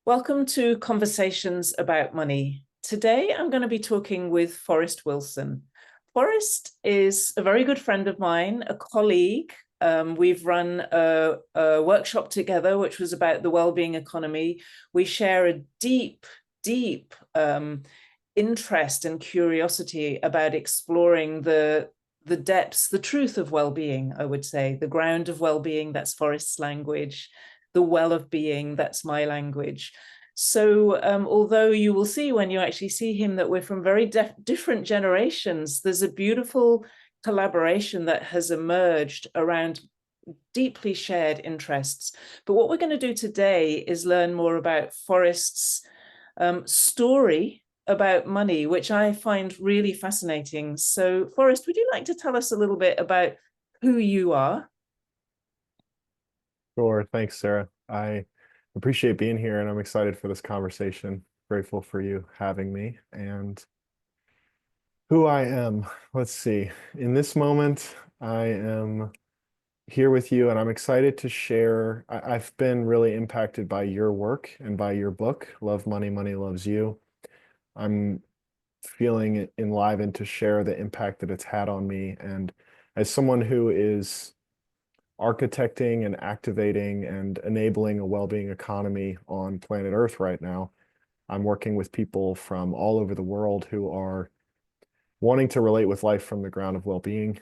Welcome to Conversations About Money. Today, I'm going to be talking with Forrest Wilson. Forrest is a very good friend of mine, a colleague. We've run a workshop together, which was about the well-being economy. We share a deep interest and curiosity about exploring the depths, the truth of well-being, I would say, the ground of well-being, that's Forrest's language, the well of being, that's my language. So although you will see when you actually see him that we're from very different generations, there's a beautiful collaboration that has emerged around deeply shared interests. But what we're going to do today is learn more about Forrest's story about money, which I find really fascinating. So Forrest, would you like to tell us a little bit about who you are? Sure. Thanks, Sarah. I appreciate being here and I'm excited for this conversation. Grateful for you having me and who I am. Let's see. In this moment, I am here with you and I'm excited to share. I've been really impacted by your work and by your book, Love Money, Money Loves You. I'm feeling enlivened to share the impact that it's had on me. And as someone who is architecting and activating and enabling a well-being economy on planet Earth right now, I'm working with people from all over the world who are wanting to relate with life from the ground of well-being,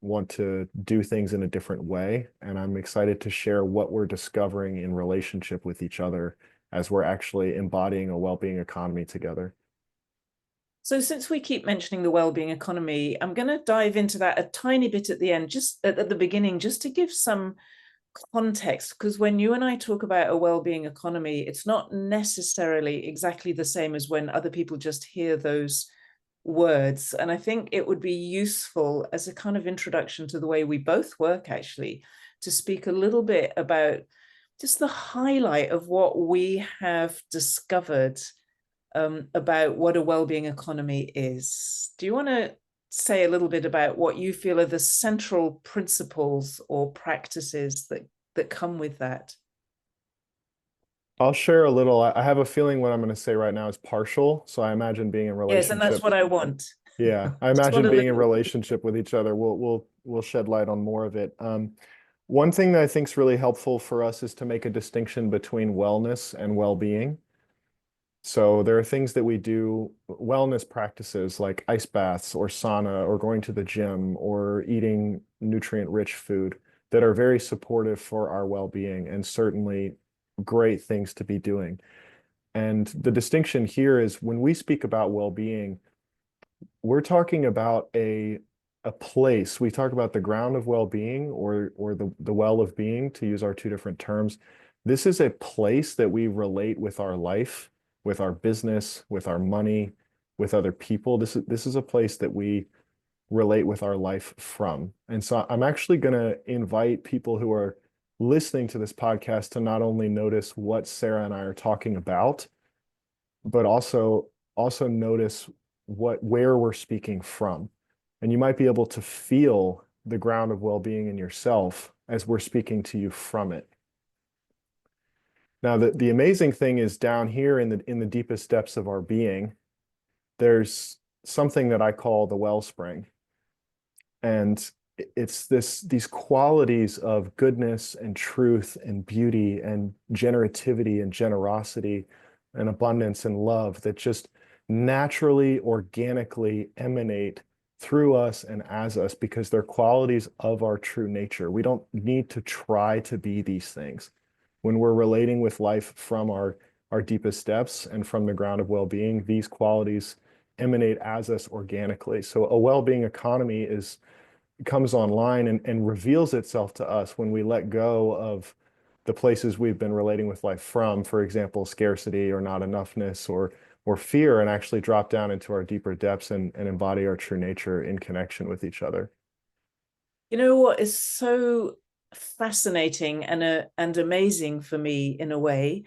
want to do things in a different way. And I'm excited to share what we're discovering in relationship with each other as we're actually embodying a well-being economy together. So since we keep mentioning the well-being economy, I'm going to dive into that a tiny bit at the end, just at the beginning, just to give some context, because when you and I talk about a well-being economy, it's not necessarily exactly the same as when other people just hear those words. And I think it would be useful as a kind of introduction to the way we both work, actually, to speak a little bit about just the highlight of what we have discovered about what a well-being economy is. Do you want to say a little bit about what you feel are the central principles or practices that come with that? I'll share a little. I have a feeling what I'm going to say right now is partial. So I imagine being in Yes, and that's relationship. what I want. Yeah, I Just want imagine a being in little. relationship with each other. We'll shed light on more of it. One thing that I think is really helpful for us is to make a distinction between wellness and well-being. So there are things that we do, wellness practices like ice baths or sauna or going to the gym or eating nutrient-rich food that are very supportive for our well-being and certainly great things to be doing. And the distinction here is when we speak about well-being, we're talking about a place. We talk about the ground of well-being or the well of being, to use our two different terms. This is a place that we relate with our life, with our business, with our money, with other people. This is a place that we relate with our life from. And so I'm actually going to invite people who are listening to this podcast to not only notice what Sarah and I are talking about, but also notice where we're speaking from. And you might be able to feel the ground of well-being in yourself as we're speaking to you from it. Now, the amazing thing is down here in the deepest depths of our being, there's something that I call the wellspring. And it's these qualities of goodness and truth and beauty and generativity and generosity and abundance and love that just naturally, organically emanate through us and as us because they're qualities of our true nature. We don't need to try to be these things. When we're relating with life from our deepest depths and from the ground of well-being, these qualities emanate as us organically. So a well-being economy comes online and reveals itself to us when we let go of the places we've been relating with life from, for example, scarcity or not enoughness or fear, and actually drop down into our deeper depths and embody our true nature in connection with each other. You know what is so fascinating and amazing for me in a way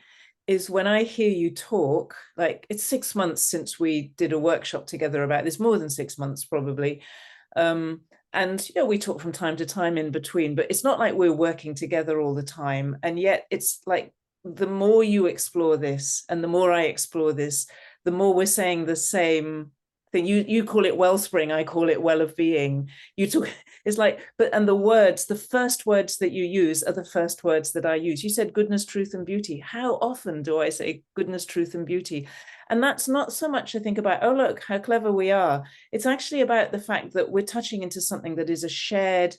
is when I hear you talk, like it's 6 months since we did a workshop together about this, more than 6 months probably. And we talk from time to time in between, but it's not like we're working together all the time. And yet it's like the more you explore this and the more I explore this, the more we're saying the same thing. You call it Wellspring, I call it Well of Being. You talk, it's like, but and the words, the first words that you use are the first words that I use. You said goodness, truth, and beauty. How often do I say goodness, truth, and beauty? And that's not so much, I think, about, oh, look, how clever we are. It's actually about the fact that we're touching into something that is a shared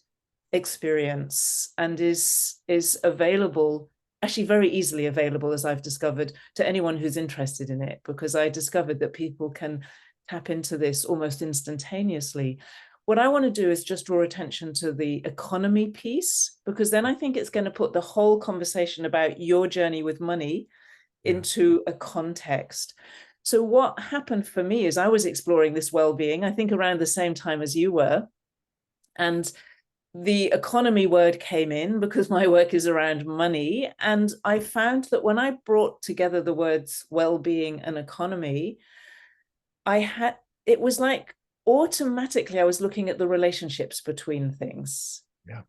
experience and is available, actually very easily available, as I've discovered, to anyone who's interested in it, because I discovered that people can tap into this almost instantaneously. What I want to do is just draw attention to the economy piece, because then I think it's going to put the whole conversation about your journey with money into a context. So what happened for me is I was exploring this well-being, I think around the same time as you were. And the economy word came in because my work is around money. And I found that when I brought together the words well-being and economy, it was like automatically I was looking at the relationships between things. Yeah.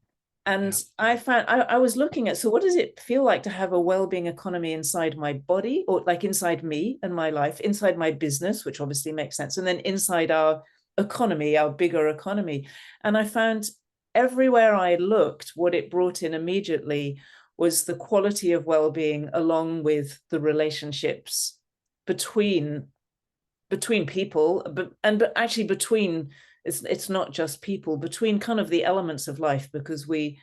And I found I was looking at, so what does it feel like to have a well-being economy inside my body, or like inside me and my life, inside my business, which obviously makes sense, and then inside our economy, our bigger economy. And I found everywhere I looked, what it brought in immediately was the quality of well-being along with the relationships between people, but actually between, it's not just people, between kind of the elements of life, because we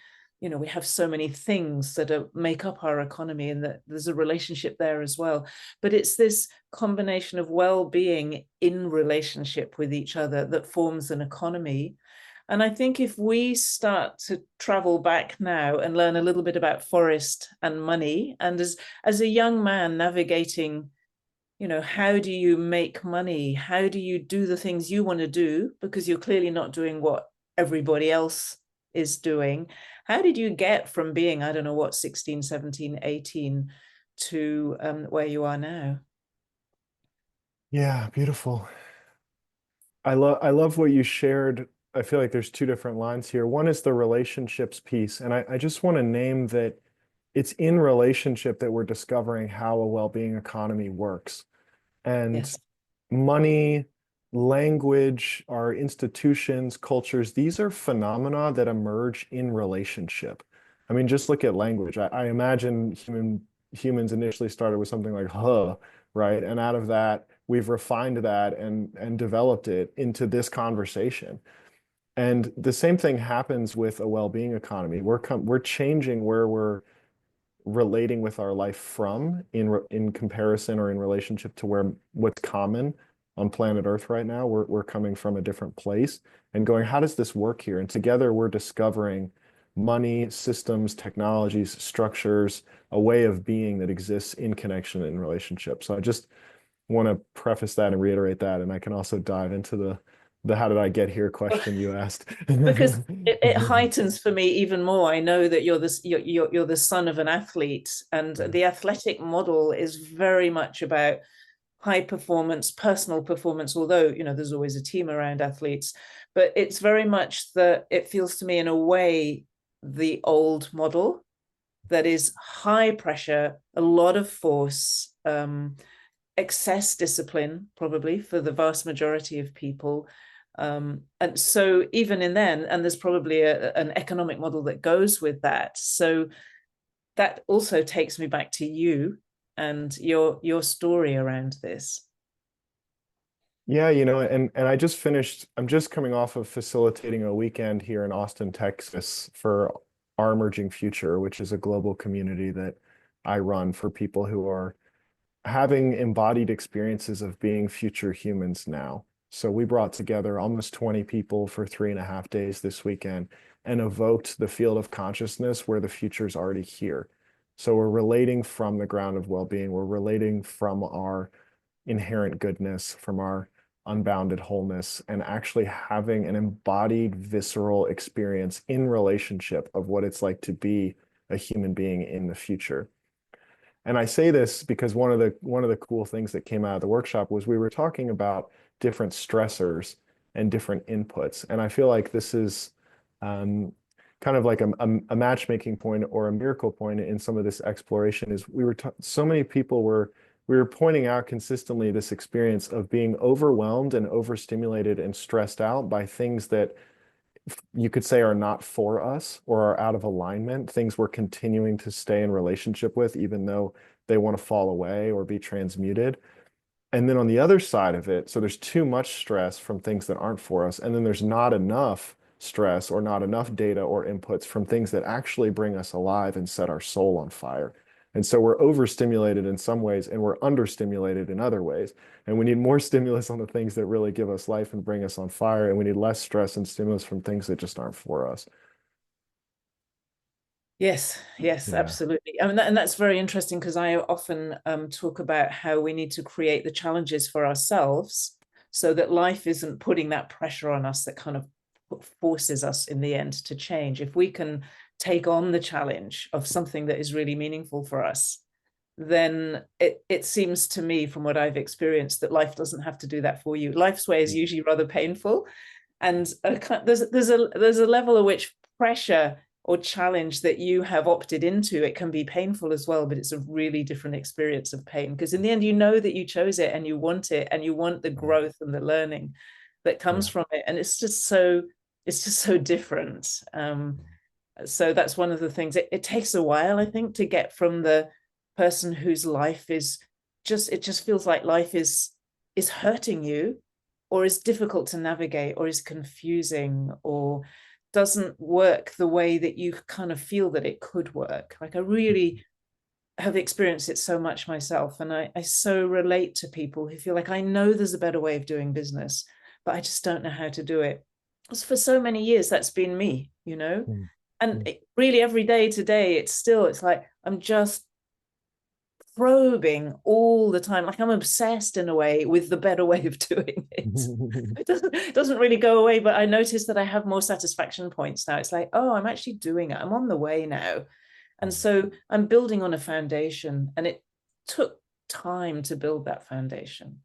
have so many things that make up our economy, and that there's a relationship there as well. But it's this combination of well-being in relationship with each other that forms an economy. And I think if we start to travel back now and learn a little bit about Forrest and money, and as a young man navigating, how do you make money? How do you do the things you want to do? Because you're clearly not doing what everybody else is doing. How did you get from being, I don't know what, 16, 17, 18 to where you are now? Yeah, beautiful. I love what you shared. I feel like there's two different lines here. One is the relationships piece, and I just want to name that it's in relationship that we're discovering how a well-being economy works. And Yes. money, language, our institutions, cultures, these are phenomena that emerge in relationship. I mean, just look at language. I imagine humans initially started with something like huh, right? And out of that, we've refined that and developed it into this conversation. And the same thing happens with a well-being economy. We're changing where we're relating with our life from in comparison or in relationship to what's common on planet Earth right now. We're coming from a different place and going, how does this work here? And together we're discovering money, systems, technologies, structures, a way of being that exists in connection and relationship. So I just want to preface that and reiterate that. And I can also dive into the how did I get here question you asked. Because it heightens for me even more. I know that you're the son of an athlete, and the athletic model is very much about high performance, personal performance, although there's always a team around athletes. But it's very much it feels to me in a way the old model, that is high pressure, a lot of force, excess discipline, probably for the vast majority of people. And so even in then, and there's probably an economic model that goes with that. So that also takes me back to you and your story around this. Yeah, and I'm just coming off of facilitating a weekend here in Austin, Texas for Our Emerging Future, which is a global community that I run for people who are having embodied experiences of being future humans now. So we brought together almost 20 people for 3.5 days this weekend and evoked the field of consciousness where the future is already here. So we're relating from the ground of well-being. We're relating from our inherent goodness, from our unbounded wholeness, and actually having an embodied, visceral experience in relationship of what it's like to be a human being in the future. And I say this because one of the cool things that came out of the workshop was we were talking about different stressors and different inputs. And I feel like this is kind of like a matchmaking point or a miracle point in some of this exploration is so many people we were pointing out consistently this experience of being overwhelmed and overstimulated and stressed out by things that you could say are not for us or are out of alignment, things we're continuing to stay in relationship with, even though they want to fall away or be transmuted. And then on the other side of it, so there's too much stress from things that aren't for us, and then there's not enough stress or not enough data or inputs from things that actually bring us alive and set our soul on fire. And so we're overstimulated in some ways and we're understimulated in other ways. And we need more stimulus on the things that really give us life and bring us on fire. And we need less stress and stimulus from things that just aren't for us. Yes, yes, Yeah. absolutely. I mean, and that's very interesting because I often talk about how we need to create the challenges for ourselves so that life isn't putting that pressure on us that kind of forces us in the end to change. If we can take on the challenge of something that is really meaningful for us, then it seems to me from what I've experienced that life doesn't have to do that for you. Life's way is usually rather painful. And there's a level at which pressure or challenge that you have opted into, it can be painful as well, but it's a really different experience of pain because in the end you know that you chose it and you want the growth and the learning that comes from it, and it's just so different. So that's one of the things. It takes a while, I think, to get from the person whose life is it just feels like life is hurting you, or is difficult to navigate, or is confusing, or doesn't work the way that you kind of feel that it could work. Like I really have experienced it so much myself, and I so relate to people who feel like I know there's a better way of doing business, but I just don't know how to do it. Because for so many years that's been me, you know. And really every day today it's like I'm just probing all the time, like I'm obsessed in a way with the better way of doing it. It doesn't really go away, but I notice that I have more satisfaction points now. It's like, oh, I'm actually doing it, I'm on the way now. And so I'm building on a foundation, and it took time to build that foundation.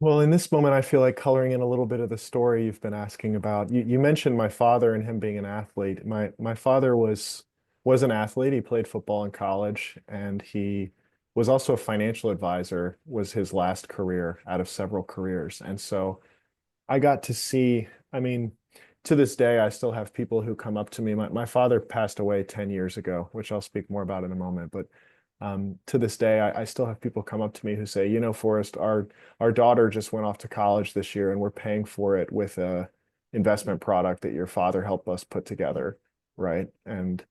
Well, in this moment, I feel like coloring in a little bit of the story you've been asking about. You mentioned my father and him being an athlete. My father was an athlete. He played football in college, and he was also a financial advisor, was his last career out of several careers. And so I got to see, I mean, to this day, I still have people who come up to me. My father passed away 10 years ago, which I'll speak more about in a moment. But to this day, I still have people come up to me who say, you know, Forrest, our daughter just went off to college this year and we're paying for it with a investment product that your father helped us put together, right? And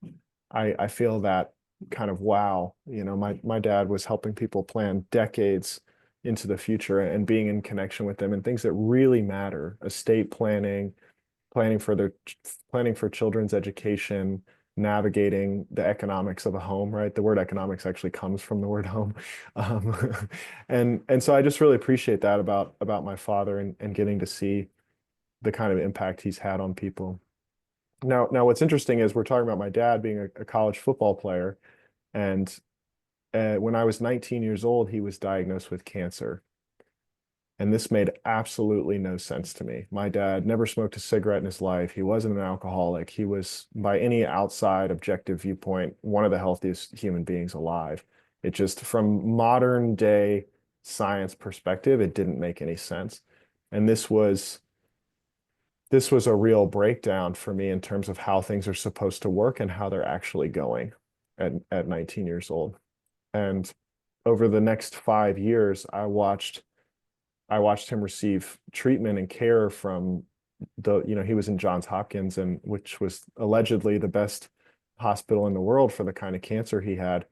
I feel that kind of wow, you know, my dad was helping people plan decades into the future and being in connection with them and things that really matter, estate planning, planning for children's education, navigating the economics of a home, right? The word economics actually comes from the word home. And so I just really appreciate that about my father and getting to see the kind of impact he's had on people. Now what's interesting is we're talking about my dad being a college football player, and when I was 19 years old, he was diagnosed with cancer. And this made absolutely no sense to me. My dad never smoked a cigarette in his life. He wasn't an alcoholic. He was, by any outside objective viewpoint, one of the healthiest human beings alive. It just, from modern day science perspective, it didn't make any sense. And this was a real breakdown for me in terms of how things are supposed to work and how they're actually going at 19 years old. And over the next 5 years, I watched him receive treatment and care from he was in Johns Hopkins, and which was allegedly the best hospital in the world for the kind of cancer he had.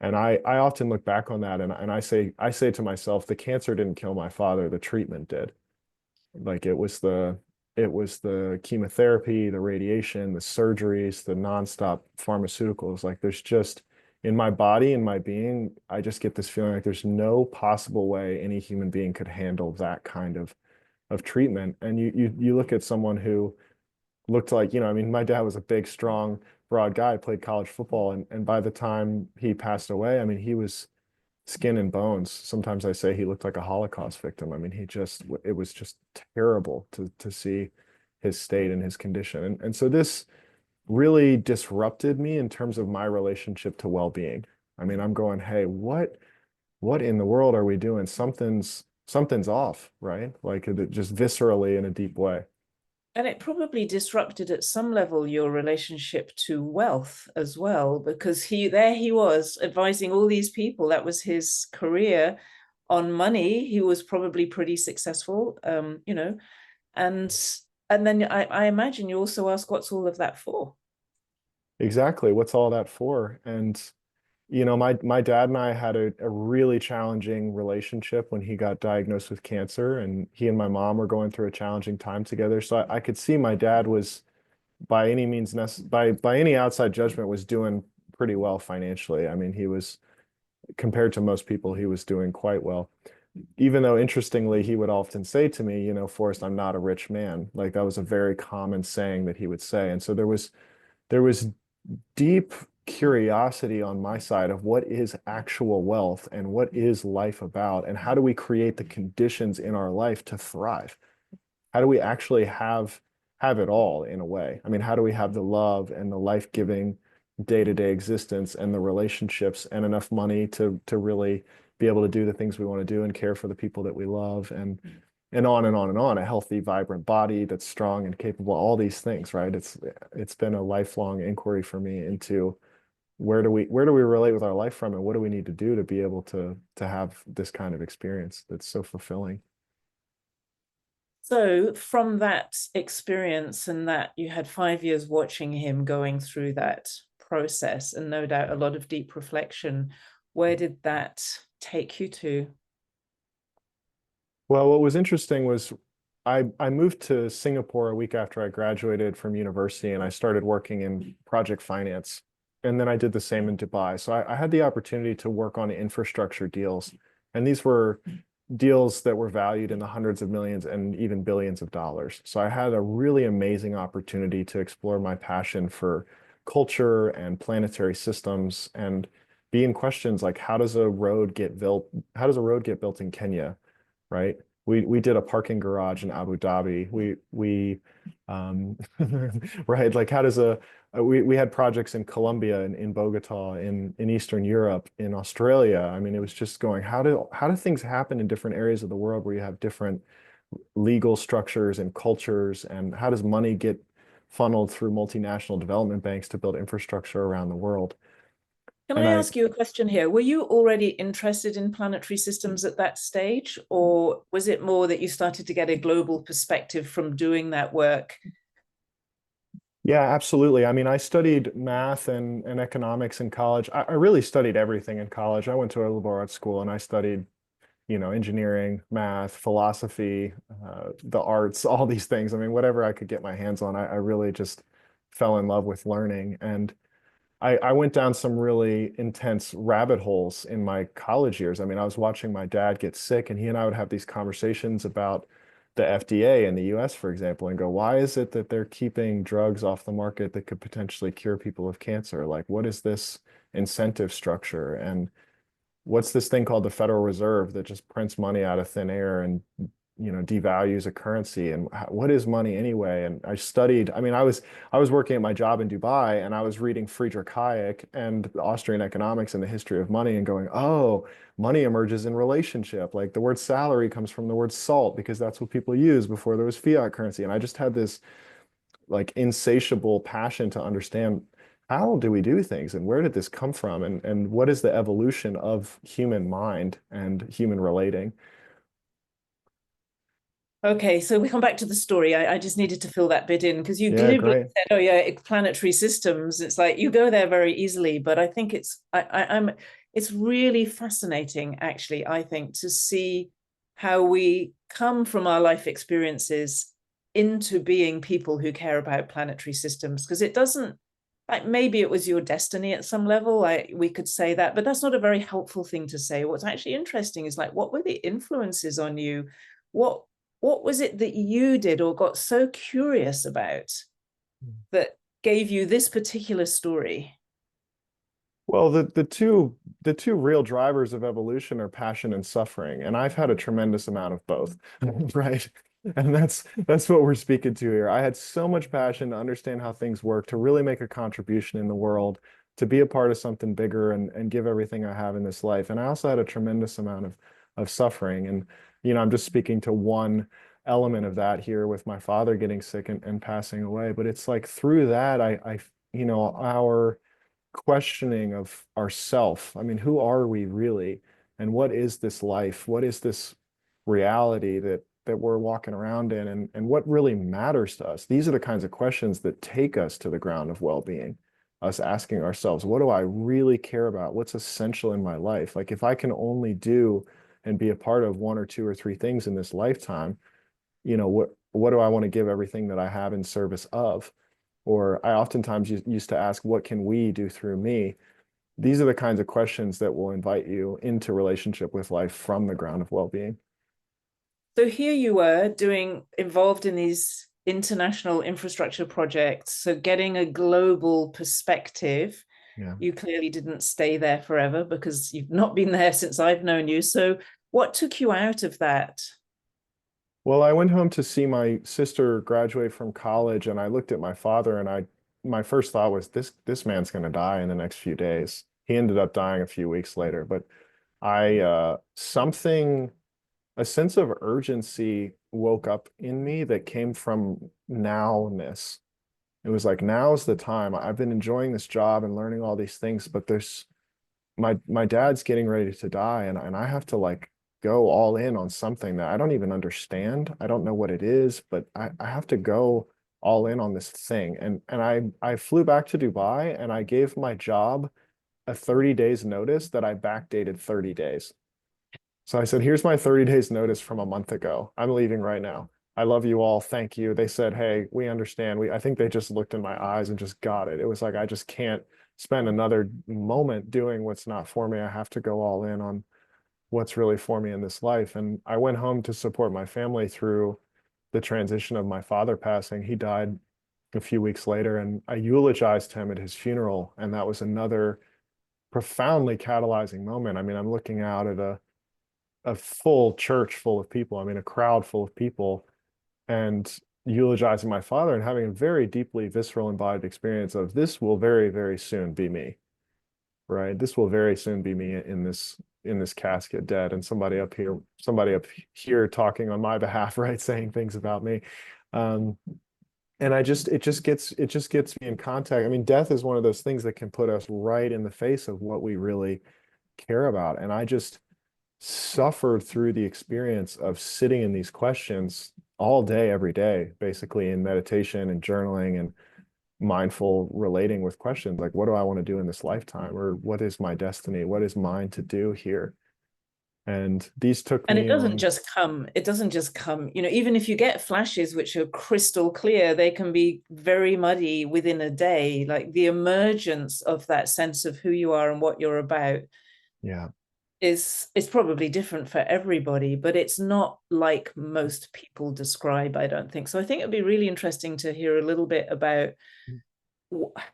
And I often look back on that and I say to myself, the cancer didn't kill my father, the treatment did. Like it was the chemotherapy, the radiation, the surgeries, the nonstop pharmaceuticals. Like there's just in my body, in my being, I just get this feeling like there's no possible way any human being could handle that kind of treatment. And you look at someone who looked like, I mean, my dad was a big, strong, broad guy, played college football, and by the time he passed away, I mean, he was skin and bones. Sometimes I say he looked like a Holocaust victim. I mean, it was just terrible to see his state and his condition. And so this really disrupted me in terms of my relationship to well-being. I mean, I'm going, hey, what in the world are we doing? Something's off, right? Like it just viscerally in a deep way. And it probably disrupted at some level your relationship to wealth as well, because he was advising all these people. That was his career on money. He was probably pretty successful, and then I imagine you also ask, what's all of that for? Exactly. What's all that for? And my dad and I had a really challenging relationship when he got diagnosed with cancer, and he and my mom were going through a challenging time together. So I could see my dad was by any means by any outside judgment was doing pretty well financially. I mean, he was compared to most people, he was doing quite well. Even though interestingly, he would often say to me, Forrest, I'm not a rich man. Like that was a very common saying that he would say. And so there was deep curiosity on my side of what is actual wealth and what is life about, and how do we create the conditions in our life to thrive? How do we actually have it all in a way? I mean, how do we have the love and the life-giving day-to-day existence and the relationships and enough money to really be able to do the things we want to do and care for the people that we love, and on and on and on, a healthy, vibrant body that's strong and capable, all these things, right? It's been a lifelong inquiry for me into where do we relate with our life from, and what do we need to do to be able to have this kind of experience that's so fulfilling. So from that experience, and that you had 5 years watching him going through that process, and no doubt a lot of deep reflection, where did that take you to? Well, what was interesting was I moved to Singapore a week after I graduated from university, and I started working in project finance. And then I did the same in Dubai. So I had the opportunity to work on infrastructure deals. And these were deals that were valued in the hundreds of millions and even billions of dollars. So I had a really amazing opportunity to explore my passion for culture and planetary systems, and be in questions like, how does a road get built? How does a road get built in Kenya, right? We did a parking garage in Abu Dhabi. We right, like how does we had projects in Colombia and in Bogota, in Eastern Europe, in Australia. I mean, it was just going, how do things happen in different areas of the world where you have different legal structures and cultures, and how does money get funneled through multinational development banks to build infrastructure around the world? Can I And I ask you a question here? Were you already interested in planetary systems at that stage, or was it more that you started to get a global perspective from doing that work? Yeah, absolutely. I mean, I studied math and economics in college. I really studied everything in college. I went to a liberal arts school and I studied, engineering, math, philosophy, the arts, all these things. I mean, whatever I could get my hands on, I really just fell in love with learning. And I went down some really intense rabbit holes in my college years. I mean, I was watching my dad get sick, and he and I would have these conversations about the FDA in the US, for example, and go, why is it that they're keeping drugs off the market that could potentially cure people of cancer? Like, what is this incentive structure? And what's this thing called the Federal Reserve that just prints money out of thin air and devalues a currency? And what is money anyway? And I studied, I mean, I was working at my job in Dubai, and I was reading Friedrich Hayek and Austrian economics and the history of money, and going, oh, money emerges in relationship. Like the word salary comes from the word salt, because that's what people used before there was fiat currency. And I just had this like insatiable passion to understand, how do we do things, and where did this come from, and what is the evolution of human mind and human relating. Okay, so we come back to the story. I just needed to fill that bit in because you Yeah, glibly great. said, "Oh yeah, planetary systems." It's like you go there very easily, but I think it's really fascinating, actually. I think to see how we come from our life experiences into being people who care about planetary systems, because it doesn't, like, maybe it was your destiny at some level. We could say that, but that's not a very helpful thing to say. What's actually interesting is, like, what were the influences on you? What what was it that you did or got so curious about that gave you this particular story? Well, the two real drivers of evolution are passion and suffering, and I've had a tremendous amount of both, right? And that's what we're speaking to here. I had so much passion to understand how things work, to really make a contribution in the world, to be a part of something bigger and give everything I have in this life. And I also had a tremendous amount of suffering. And I'm just speaking to one element of that here with my father getting sick and passing away. But it's like through that, our questioning of ourself. I mean, who are we really? And what is this life? What is this reality that we're walking around in? And what really matters to us? These are the kinds of questions that take us to the ground of well-being. Us asking ourselves, what do I really care about? What's essential in my life? Like if I can only do and be a part of one or two or three things in this lifetime, what do I want to give everything that I have in service of? Or I oftentimes used to ask, what can we do through me? These are the kinds of questions that will invite you into relationship with life from the ground of well-being. So here you were involved in these international infrastructure projects, so getting a global perspective. Yeah. You clearly didn't stay there forever because you've not been there since I've known you. So what took you out of that? Well, I went home to see my sister graduate from college, and I looked at my father, and my first thought was, this man's going to die in the next few days. He ended up dying a few weeks later, but something, a sense of urgency woke up in me that came from nowness. It was like, now's the time. I've been enjoying this job and learning all these things, but there's my dad's getting ready to die, and I have to like go all in on something that I don't even understand. I don't know what it is, but I have to go all in on this thing. And I flew back to Dubai and I gave my job a 30 days notice that I backdated 30 days. So I said, here's my 30 days notice from a month ago. I'm leaving right now. I love you all. Thank you. They said, hey, we understand. I think they just looked in my eyes and just got it. It was like, I just can't spend another moment doing what's not for me. I have to go all in on what's really for me in this life. And I went home to support my family through the transition of my father passing. He died a few weeks later, and I eulogized him at his funeral. And that was another profoundly catalyzing moment. I mean, I'm looking out at a full church full of people. I mean, a crowd full of people, and eulogizing my father and having a very deeply visceral embodied experience of this will very, very soon be me, right? This will very soon be me in this casket dead, and somebody up here talking on my behalf, right? Saying things about me. Um, and it just gets me in contact. I mean, death is one of those things that can put us right in the face of what we really care about. And I just suffered through the experience of sitting in these questions all day, every day, basically in meditation and journaling and mindful relating with questions like, what do I want to do in this lifetime? Or what is my destiny? What is mine to do here? And these took And it me doesn't on. just come, it doesn't just come, even if you get flashes which are crystal clear, they can be very muddy within a day. Like the emergence of that sense of who you are and what you're about Yeah. is probably different for everybody, but it's not like most people describe, I don't think. So I think it'd be really interesting to hear a little bit about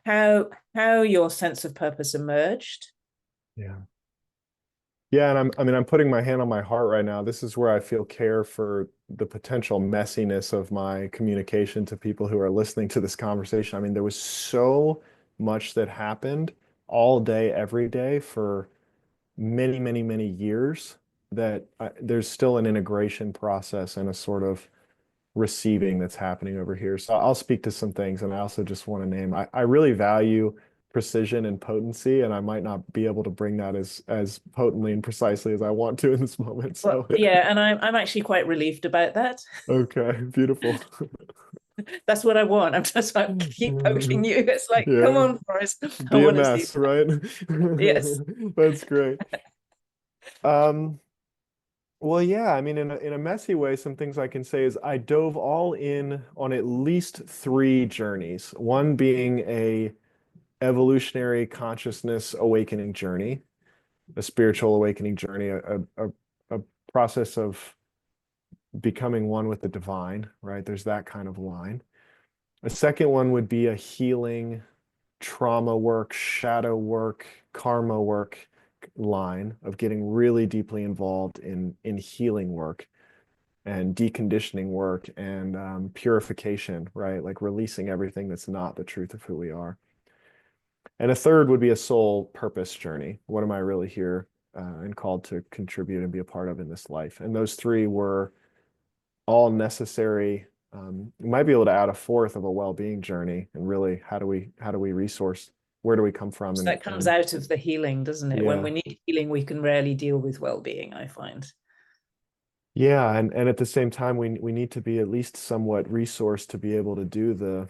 how your sense of purpose emerged. Yeah. Yeah, and I mean, I'm putting my hand on my heart right now. This is where I feel care for the potential messiness of my communication to people who are listening to this conversation. I mean, there was so much that happened all day, every day for many, many, many years that there's still an integration process and a sort of receiving that's happening over here. So I'll speak to some things, and I also just want to name, I really value precision and potency, and I might not be able to bring that as potently and precisely as I want to in this moment. Well, So yeah, and I'm actually quite relieved about that. okay, beautiful. That's what I want. I'm just like keep poking you. It's like, come Yeah, on, Forrest. I be a want to see mess, right? Yes. That's great. Um, well, yeah, I mean, in a messy way, some things I can say is I dove all in on at least three journeys. One being a evolutionary consciousness awakening journey, a spiritual awakening journey, a process of becoming one with the divine, right? There's that kind of line. A second one would be a healing trauma work, shadow work, karma work line of getting really deeply involved in healing work and deconditioning work and purification, right? Like releasing everything that's not the truth of who we are. And a third would be a soul purpose journey. What am I really here and called to contribute and be a part of in this life? And those three were all necessary. You might be able to add a fourth of a well-being journey, and really, how do we resource? Where do we come from? So that comes out of the healing, doesn't it? When Yeah, we need healing, we can rarely deal with well-being, I find. yeah, and at the same time, we need to be at least somewhat resourced to be able to do the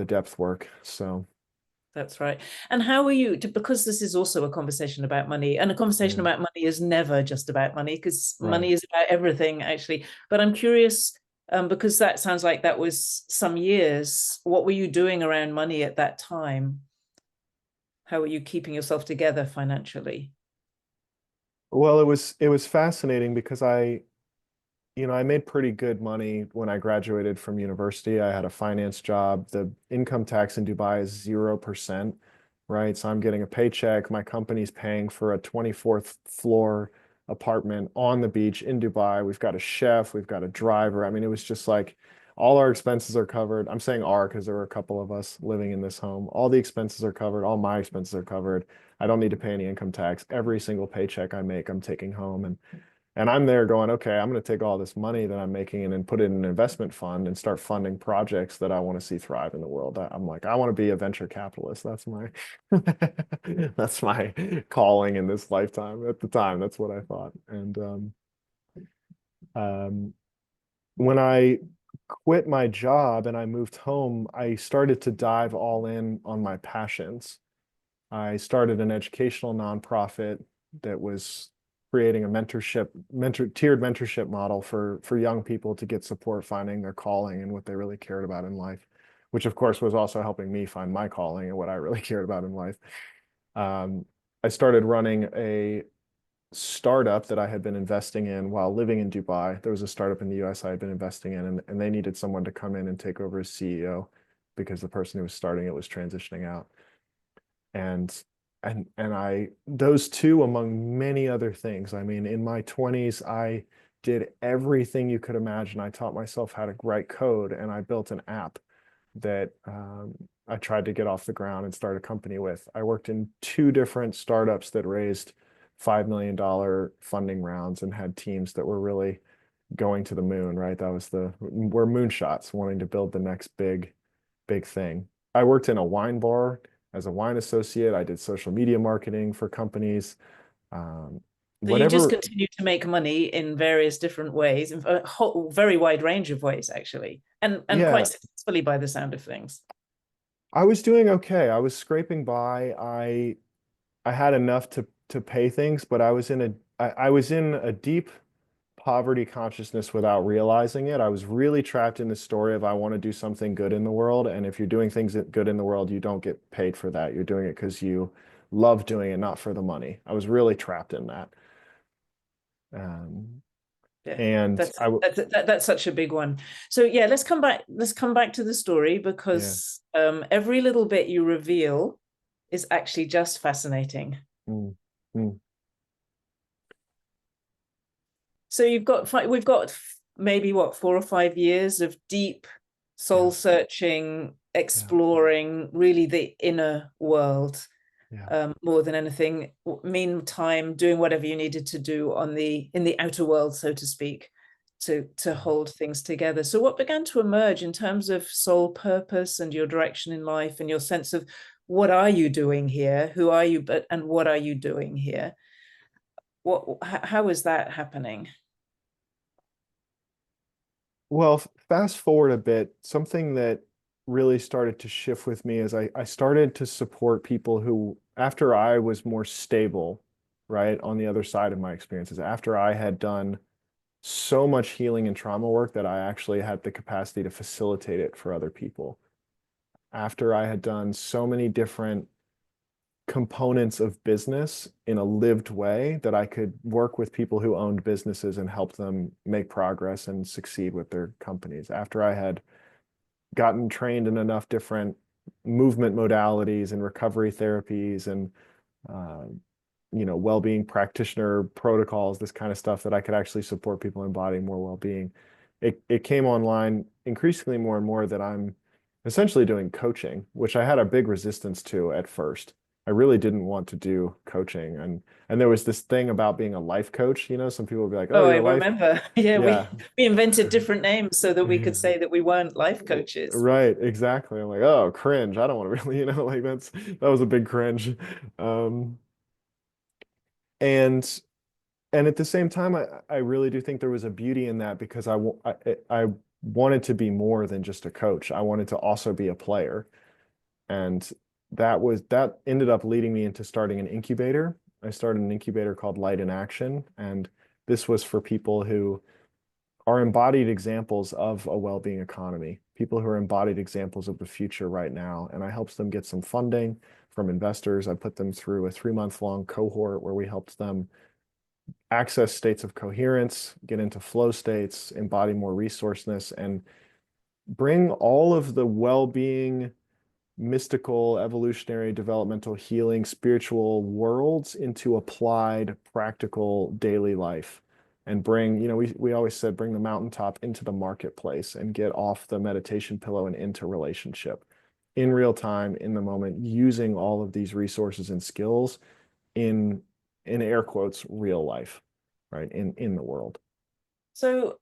depth work. So That's right. And how are you, because this is also a conversation about money, and a conversation yeah, about money is never just about money, because right. money is about everything, actually. But I'm curious, because that sounds like that was some years. What were you doing around money at that time? How were you keeping yourself together financially? Well, it was fascinating because I made pretty good money when I graduated from university. I had a finance job. The income tax in Dubai is 0%, right? So I'm getting a paycheck. My company's paying for a 24th floor apartment on the beach in Dubai. We've got a chef, we've got a driver. I mean, it was just like all our expenses are covered. I'm saying our because there were a couple of us living in this home. All the expenses are covered. All my expenses are covered. I don't need to pay any income tax. Every single paycheck I make, I'm taking home. And I'm there going, okay, I'm going to take all this money that I'm making and then put it in an investment fund and start funding projects that I want to see thrive in the world. I'm like, I want to be a venture capitalist. That's my that's my calling in this lifetime. At the time, that's what I thought. And um, when I quit my job and I moved home, I started to dive all in on my passions. I started an educational nonprofit that was creating a tiered mentorship model for young people to get support finding their calling and what they really cared about in life, which of course was also helping me find my calling and what I really cared about in life. Um, I started running a startup that I had been investing in while living in Dubai. There was a startup in the US I had been investing in, and they needed someone to come in and take over as CEO because the person who was starting it was transitioning out. And I those two among many other things. I mean, in my 20s, I did everything you could imagine. I taught myself how to write code, and I built an app that I tried to get off the ground and start a company with. I worked in two different startups that raised $5 million funding rounds and had teams that were really going to the moon, right? We're moonshots, wanting to build the next big thing. I worked in a wine bar as a wine associate. I did social media marketing for companies. Um, So you just whatever, continue to make money in various different ways, in a whole very wide range of ways, actually, and quite yeah, successfully by the sound of things. I was doing okay. I was scraping by. I had enough to pay things, but I was in a deep poverty consciousness without realizing it. I was really trapped in the story of I want to do something good in the world. And if you're doing things good in the world, you don't get paid for that. You're doing it because you love doing it, not for the money. I was really trapped in that. Um, Yeah, and that's that's such a big one. So yeah, let's come back to the story, yeah. because every little bit you reveal is actually just fascinating. Mm, mm, So we've got maybe what, 4 or 5 years of deep soul yeah, searching, yeah, exploring really the inner world, yeah, more than anything. Meantime, doing whatever you needed to do on the in the outer world, so to speak, to yeah. hold things together. So what began to emerge in terms of soul purpose and your direction in life and your sense of what are you doing here? Who are you? But and what are you doing here? How is that happening? Well, fast forward a bit, something that really started to shift with me is I started to support people who, after I was more stable, right, on the other side of my experiences, after I had done so much healing and trauma work that I actually had the capacity to facilitate it for other people. After I had done so many different components of business in a lived way that I could work with people who owned businesses and help them make progress and succeed with their companies. After I had gotten trained in enough different movement modalities and recovery therapies and uh, well-being practitioner protocols, this kind of stuff that I could actually support people embodying more well-being. It came online increasingly more and more that I'm essentially doing coaching, which I had a big resistance to at first. I really didn't want to do coaching, and there was this thing about being a life coach. Some people would be like, "Oh, Oh, I you're a life." remember. Yeah, Yeah. we invented different names so that we could say that we weren't life coaches. Right, exactly. I'm like, oh, cringe. I don't want to really, like that was a big cringe. Um, and and at the same time, I really do think there was a beauty in that because I wanted to be more than just a coach. I wanted to also be a player. And that ended up leading me into starting an incubator. I started an incubator called Light in Action, and this was for people who are embodied examples of a well-being economy, people who are embodied examples of the future right now. And I helped them get some funding from investors. I put them through a 3-month-long cohort where we helped them access states of coherence, get into flow states, embody more resourceness, and bring all of the well-being, mystical, evolutionary, developmental, healing, spiritual worlds into applied, practical daily life. And bring, we always said, bring the mountaintop into the marketplace and get off the meditation pillow and into relationship in real time, in the moment, using all of these resources and skills in air quotes, real life, right? In the world. So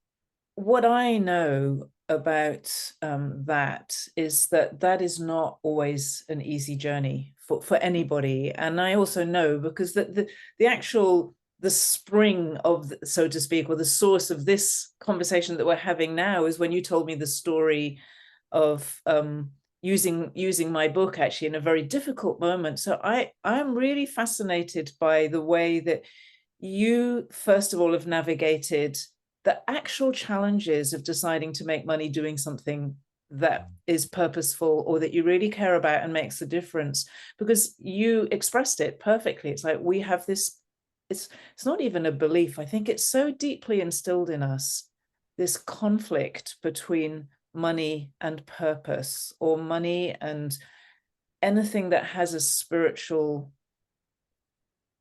what I know about that is that is not always an easy journey for anybody. And I also know because the actual the spring of, so to speak, or the source of this conversation that we're having now is when you told me the story of using my book actually in a very difficult moment. So I'm really fascinated by the way that you first of all have navigated the actual challenges of deciding to make money doing something that is purposeful or that you really care about and makes a difference, because you expressed it perfectly. It's like we have this, it's not even a belief. I think it's so deeply instilled in us, this conflict between money and purpose, or money and anything that has a spiritual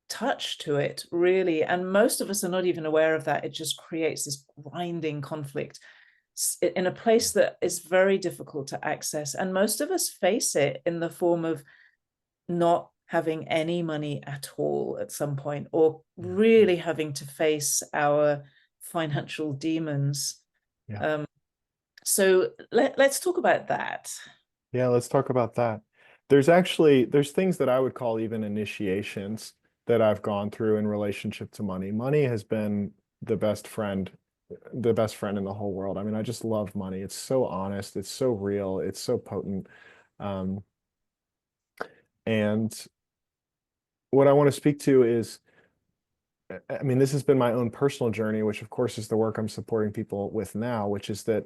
touch to it, really. And most of us are not even aware of that. It just creates this grinding conflict in a place that is very difficult to access. And most of us face it in the form of not having any money at all at some point, or really having to face our financial demons. Yeah. So let's talk about that. Yeah, let's talk about that. There's things that I would call even initiations that I've gone through in relationship to money. Money has been the best friend in the whole world. I mean, I just love money. It's so honest, it's so real, it's so potent. Um, and what I want to speak to is, I mean, this has been my own personal journey, which of course is the work I'm supporting people with now, which is that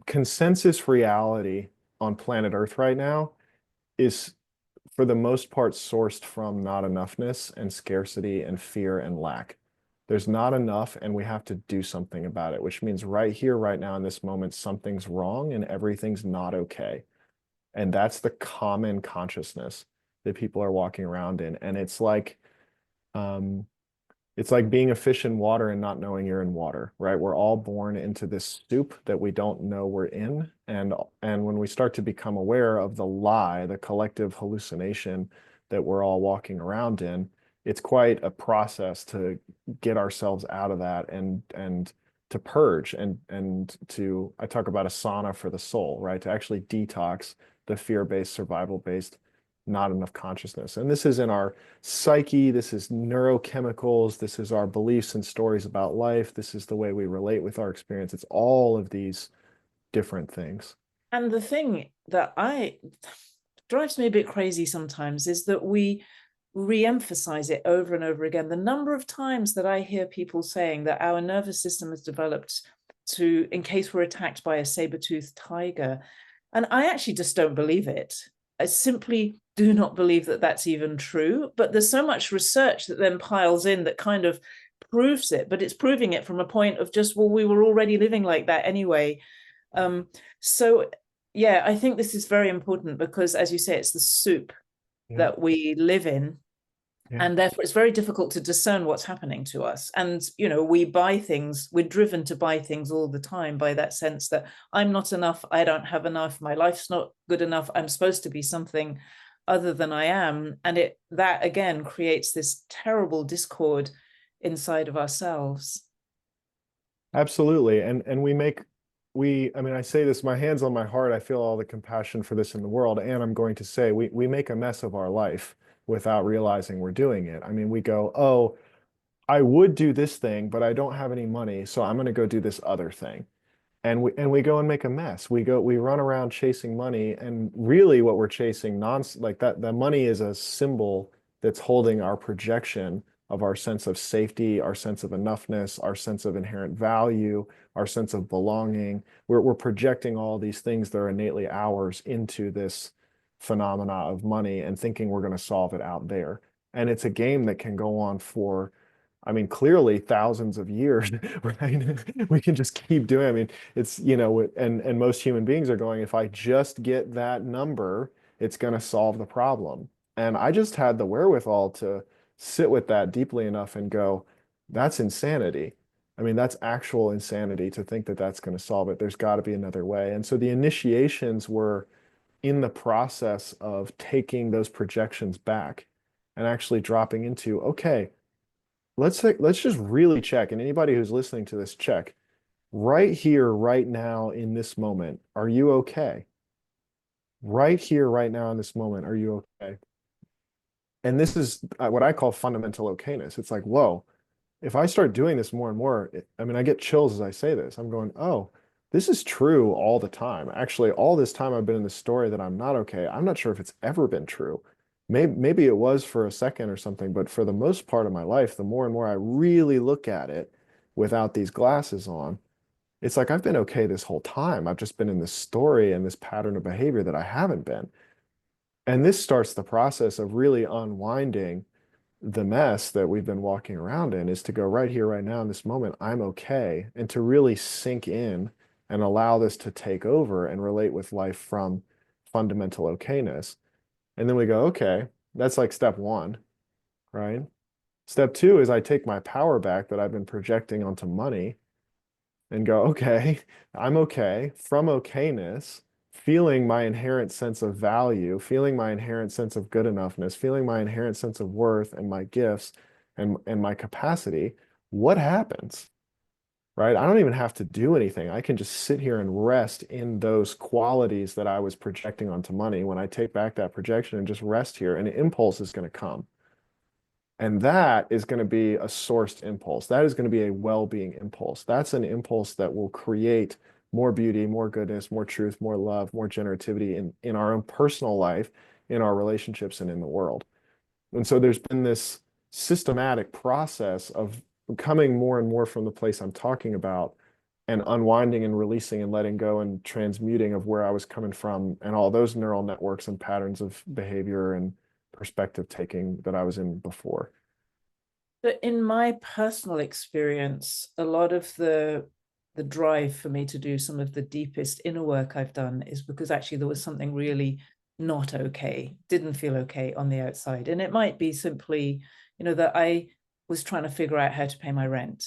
consensus reality on planet Earth right now is for the most part sourced from not enoughness and scarcity and fear and lack. There's not enough, and we have to do something about it, which means right here, right now, in this moment, something's wrong and everything's not okay. And that's the common consciousness that people are walking around in. And um, it's like being a fish in water and not knowing you're in water, right? We're all born into this soup that we don't know we're in. And when we start to become aware of the lie, the collective hallucination that we're all walking around in, it's quite a process to get ourselves out of that and to purge and to, I talk about a sauna for the soul, right? To actually detox the fear-based, survival-based, not enough consciousness. And this is in our psyche, this is neurochemicals, this is our beliefs and stories about life, this is the way we relate with our experience. It's all of these different things. And the thing that drives me a bit crazy sometimes is that we re-emphasize it over and over again. The number of times that I hear people saying that our nervous system has developed to, in case we're attacked by a saber-toothed tiger. And I actually just don't believe it. I simply do not believe that that's even true. But there's so much research that then piles in that kind of proves it, but it's proving it from a point of just, well, we were already living like that anyway. So Yeah, I think this is very important because, as you say, it's the soup Yeah, that we live in. yeah. And therefore, it's very difficult to discern what's happening to us. And, we buy things, we're driven to buy things all the time by that sense that I'm not enough, I don't have enough, my life's not good enough, I'm supposed to be something other than I am. And that again creates this terrible discord inside of ourselves. Absolutely. And I mean, I say this, my hands on my heart, I feel all the compassion for this in the world. And I'm going to say we make a mess of our life without realizing we're doing it. I mean, we go, oh, I would do this thing, but I don't have any money, so I'm going to go do this other thing. And we go and make a mess. We run around chasing money, and really what we're chasing like that the money is a symbol that's holding our projection of our sense of safety, our sense of enoughness, our sense of inherent value, our sense of belonging. We're projecting all these things that are innately ours into this phenomena of money and thinking we're going to solve it out there. And it's a game that can go on for, I mean, clearly thousands of years, right? We can just keep doing. I mean, it's, and most human beings are going, if I just get that number, it's going to solve the problem. And I just had the wherewithal to sit with that deeply enough and go, that's insanity. I mean, that's actual insanity to think that that's going to solve it. There's got to be another way. And so the initiations were in the process of taking those projections back and actually dropping into, okay, let's just really check. And anybody who's listening to this, check right here, right now, in this moment. Are you okay? Right here, right now, in this moment, are you okay? And this is what I call fundamental okayness. It's like, whoa, if I start doing this more and more, I mean, I get chills as I say this. I'm going, oh, this is true all the time. Actually, all this time I've been in this story that I'm not okay. I'm not sure if it's ever been true. Maybe it was for a second or something, but for the most part of my life, the more and more I really look at it without these glasses on, it's like I've been okay this whole time. I've just been in this story and this pattern of behavior that I haven't been. And this starts the process of really unwinding the mess that we've been walking around in, is to go right here, right now, in this moment, I'm okay, and to really sink in and allow this to take over and relate with life from fundamental okayness. And then we go, okay, that's like step one, right? Step two is I take my power back that I've been projecting onto money and go, okay, I'm okay from okayness, feeling my inherent sense of value, feeling my inherent sense of good enoughness, feeling my inherent sense of worth and my gifts and my capacity. What happens? Right? I don't even have to do anything. I can just sit here and rest in those qualities that I was projecting onto money. When I take back that projection and just rest here, an impulse is going to come. And that is going to be a sourced impulse. That is going to be a well-being impulse. That's an impulse that will create more beauty, more goodness, more truth, more love, more generativity in our own personal life, in our relationships, and in the world. And so there's been this systematic process of coming more and more from the place I'm talking about and unwinding and releasing and letting go and transmuting of where I was coming from and all those neural networks and patterns of behavior and perspective taking that I was in before. But in my personal experience, a lot of the drive for me to do some of the deepest inner work I've done is because actually there was something really not okay, didn't feel okay on the outside. And it might be simply, that I was trying to figure out how to pay my rent,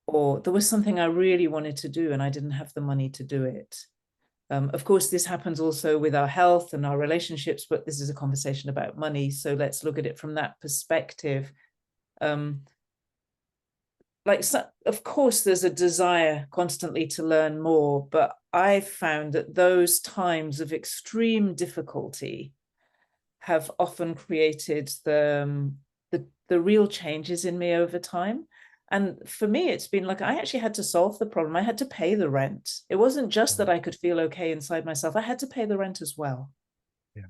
or there was something I really wanted to do and I didn't have the money to do it. Of course, this happens also with our health and our relationships, but this is a conversation about money. So let's look at it from that perspective. So, of course, there's a desire constantly to learn more, but I've found that those times of extreme difficulty have often created the real changes in me over time. And for me, it's been like I actually had to solve the problem. I had to pay the rent. It wasn't just that I could feel okay inside myself. I had to pay the rent as well. Yeah,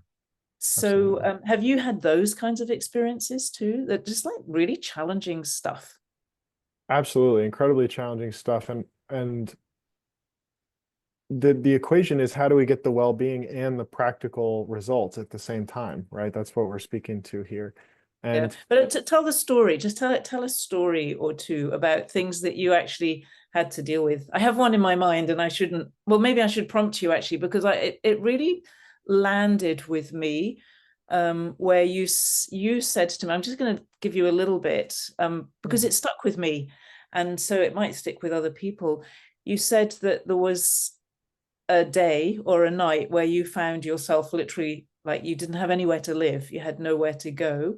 So, absolutely. have you had those kinds of experiences too? That just like really challenging stuff. Absolutely. Incredibly challenging stuff. And the equation is, how do we get the well-being and the practical results at the same time, right? That's what we're speaking to here. Yeah, And but to tell the story, just tell a story or two about things that you actually had to deal with. I have one in my mind, and I shouldn't. Well, maybe I should prompt you actually, because it really landed with me, where you said to me, I'm just going to give you a little bit, because it stuck with me, and so it might stick with other people. You said that there was a day or a night where you found yourself literally like you didn't have anywhere to live, you had nowhere to go.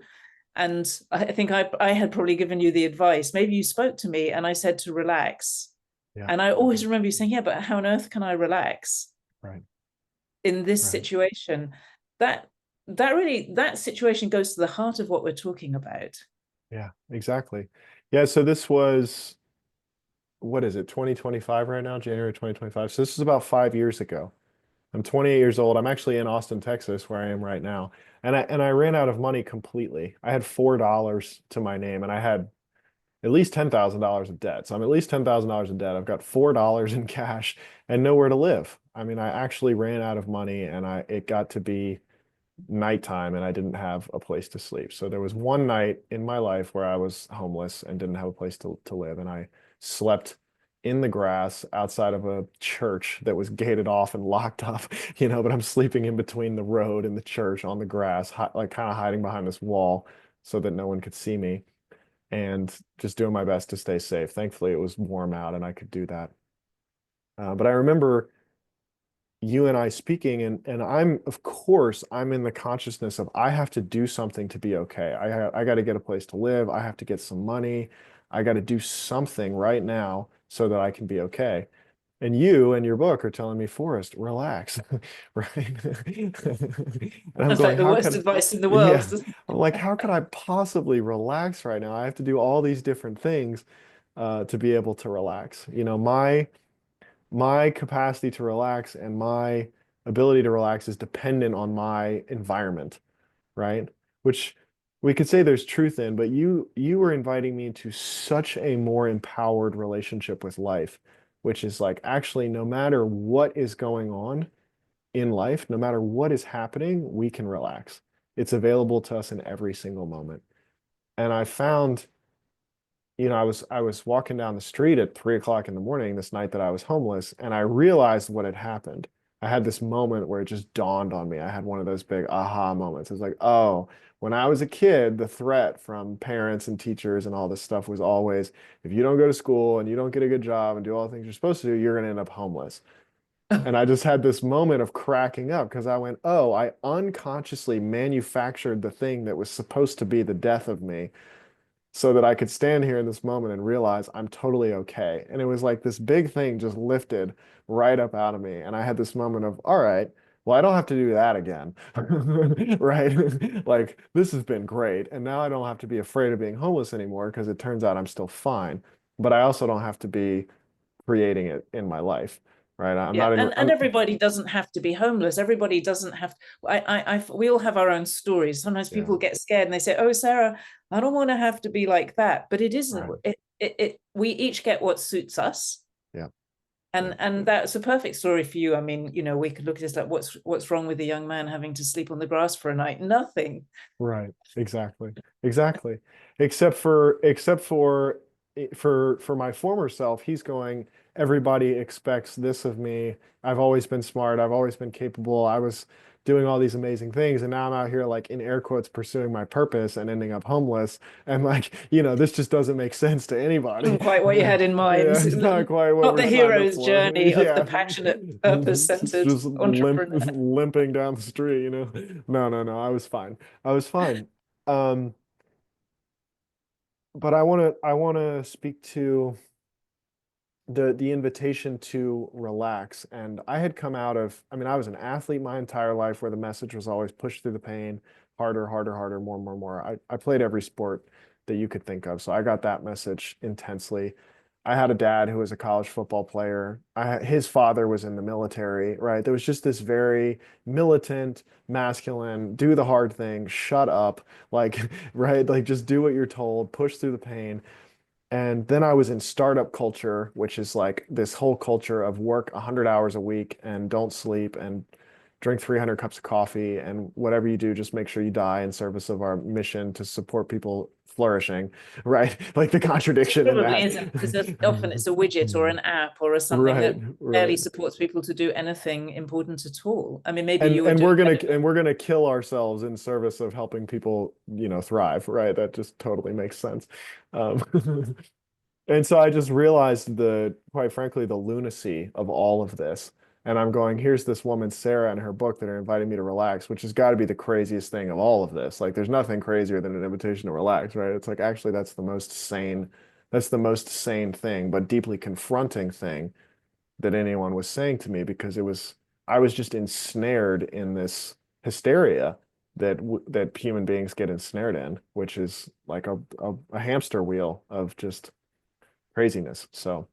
And I think I had probably given you the advice. Maybe you spoke to me and I said to relax. Yeah. And I always remember you saying, yeah, but how on earth can I relax Right. in this Right. situation? That that situation goes to the heart of what we're talking about. Yeah, exactly. Yeah, so this was, what is it, 2025 right now, January 2025. So this is about 5 years ago. I'm 28 years old. I'm actually in Austin, Texas, where I am right now. And I ran out of money completely. I had $4 to my name and I had at least $10,000 of debt. So I'm at least $10,000 in debt. I've got $4 in cash and nowhere to live. I mean, I actually ran out of money and it got to be nighttime and I didn't have a place to sleep. So there was one night in my life where I was homeless and didn't have a place to live. And I slept in the grass outside of a church that was gated off and locked up, but I'm sleeping in between the road and the church on the grass, like kind of hiding behind this wall so that no one could see me and just doing my best to stay safe. Thankfully, it was warm out and I could do that. But I remember you and I speaking, and of course, I'm in the consciousness of I have to do something to be okay. I got to get a place to live. I have to get some money. I got to do something right now so that I can be okay. And you and your book are telling me, Forrest, relax, right? And I'm That's like going, the how worst could, advice in the world. yeah, I'm like, how could I possibly relax right now? I have to do all these different things to be able to relax. My capacity to relax and my ability to relax is dependent on my environment, right? Which we could say there's truth in, but you were inviting me into such a more empowered relationship with life, which is like actually no matter what is going on in life, no matter what is happening, we can relax. It's available to us in every single moment. And I found I was walking down the street at 3 o'clock in the morning this night that I was homeless, and I realized what had happened. I had this moment where it just dawned on me. I had one of those big aha moments. It's like, oh, when I was a kid, the threat from parents and teachers and all this stuff was always, if you don't go to school and you don't get a good job and do all the things you're supposed to do, you're going to end up homeless. And I just had this moment of cracking up because I went, oh, I unconsciously manufactured the thing that was supposed to be the death of me so that I could stand here in this moment and realize I'm totally okay. And it was like this big thing just lifted right up out of me. And I had this moment of, all right, well, I don't have to do that again. Right? Like, this has been great. And now I don't have to be afraid of being homeless anymore because it turns out I'm still fine. But I also don't have to be creating it in my life. Right? I'm Yeah, not in, and everybody doesn't have to be homeless. Everybody doesn't have. We all have our own stories. Sometimes yeah, people get scared and they say, "Oh, Sarah, I don't want to have to be like that." But it isn't. right. We each get what suits us, Yeah, yeah. and that's a perfect story for you. I mean, we could look at this like, what's wrong with a young man having to sleep on the grass for a night? Nothing. Right. Exactly. Exactly. Except for my former self, he's going, everybody expects this of me. I've always been smart. I've always been capable. I was doing all these amazing things, and now I'm out here like in air quotes pursuing my purpose and ending up homeless. And like, this just doesn't make sense to anybody. Wasn't quite what you had in mind. Yeah, it's not quite what Not we're the signed up hero's for. journey of the Yeah. passionate, It's purpose-centered just entrepreneur. limping down the street. No, no, no. I was fine. I was fine. Um, but I want to speak to the invitation to relax. And I had come out of, I mean, I was an athlete my entire life where the message was always push through the pain, harder, harder, harder, more, more, more. I played every sport that you could think of. So I got that message intensely. I had a dad who was a college football player. His father was in the military, right? There was just this very militant, masculine, do the hard thing, shut up, like, right? Like just do what you're told, push through the pain. And then I was in startup culture, which is like this whole culture of work 100 hours a week and don't sleep and drink 300 cups of coffee, and whatever you do, just make sure you die in service of our mission to support people flourishing, right? Like the contradiction in Probably that. isn't, because often it's a widget or an app or something Right, that barely right. supports people to do anything important at all. I mean, maybe And you were and doing we're gonna better. and we're gonna kill ourselves in service of helping people, thrive, right? That just totally makes sense. Um, And so I just realized quite frankly, the lunacy of all of this. And I'm going, here's this woman, Sarah, and her book that are inviting me to relax, which has got to be the craziest thing of all of this. Like, there's nothing crazier than an invitation to relax, right? It's like, actually, that's the most sane thing, but deeply confronting thing that anyone was saying to me because I was just ensnared in this hysteria that human beings get ensnared in, which is like a hamster wheel of just craziness. So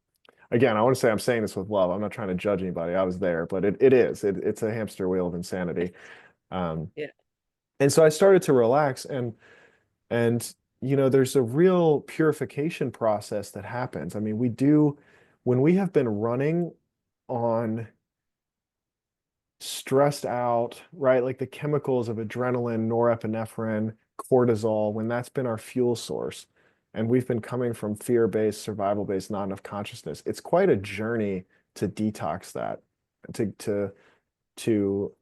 again, I want to say I'm saying this with love. I'm not trying to judge anybody. I was there, but it's a hamster wheel of insanity. Um, Yeah. and so I started to relax and there's a real purification process that happens. I mean, when we have been running on stressed out, right? Like the chemicals of adrenaline, norepinephrine, cortisol, when that's been our fuel source. And we've been coming from fear-based, survival-based, not enough consciousness. It's quite a journey to detox that, to to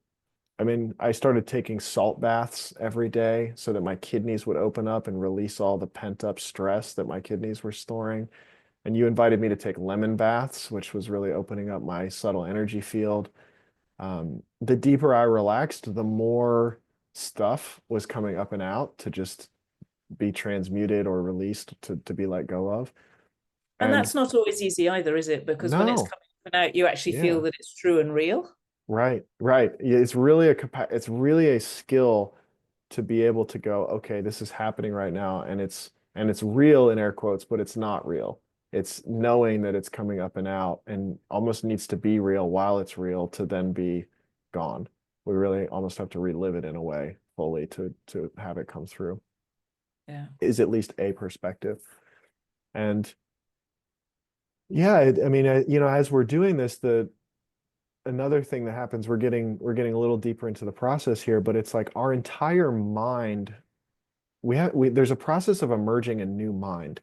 I mean, I started taking salt baths every day so that my kidneys would open up and release all the pent-up stress that my kidneys were storing. And you invited me to take lemon baths, which was really opening up my subtle energy field. The deeper I relaxed, the more stuff was coming up and out to just be transmuted or released to be let go of. And And that's not always easy either, is it? Because when it's no, coming out, you actually feel yeah, that it's true and real. right, right. Yeah, it's really a skill to be able to go, okay, this is happening right now, and it's real in air quotes, but it's not real. It's knowing that it's coming up and out and almost needs to be real while it's real to then be gone. We really almost have to relive it in a way fully to have it come through. Yeah. Is at least a perspective. And yeah, I mean, as we're doing this, the another thing that happens, we're getting a little deeper into the process here, but it's like our entire mind, there's a process of emerging a new mind.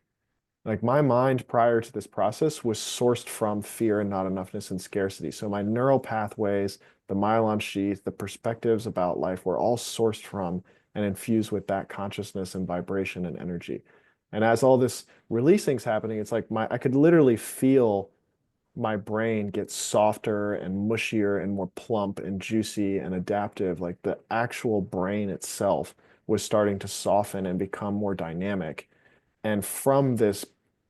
Like my mind prior to this process was sourced from fear and not enoughness and scarcity. So my neural pathways, the myelin sheath, the perspectives about life were all sourced from and infused with that consciousness and vibration and energy. And as all this releasing's happening, it's like I could literally feel my brain get softer and mushier and more plump and juicy and adaptive. Like the actual brain itself was starting to soften and become more dynamic. And from this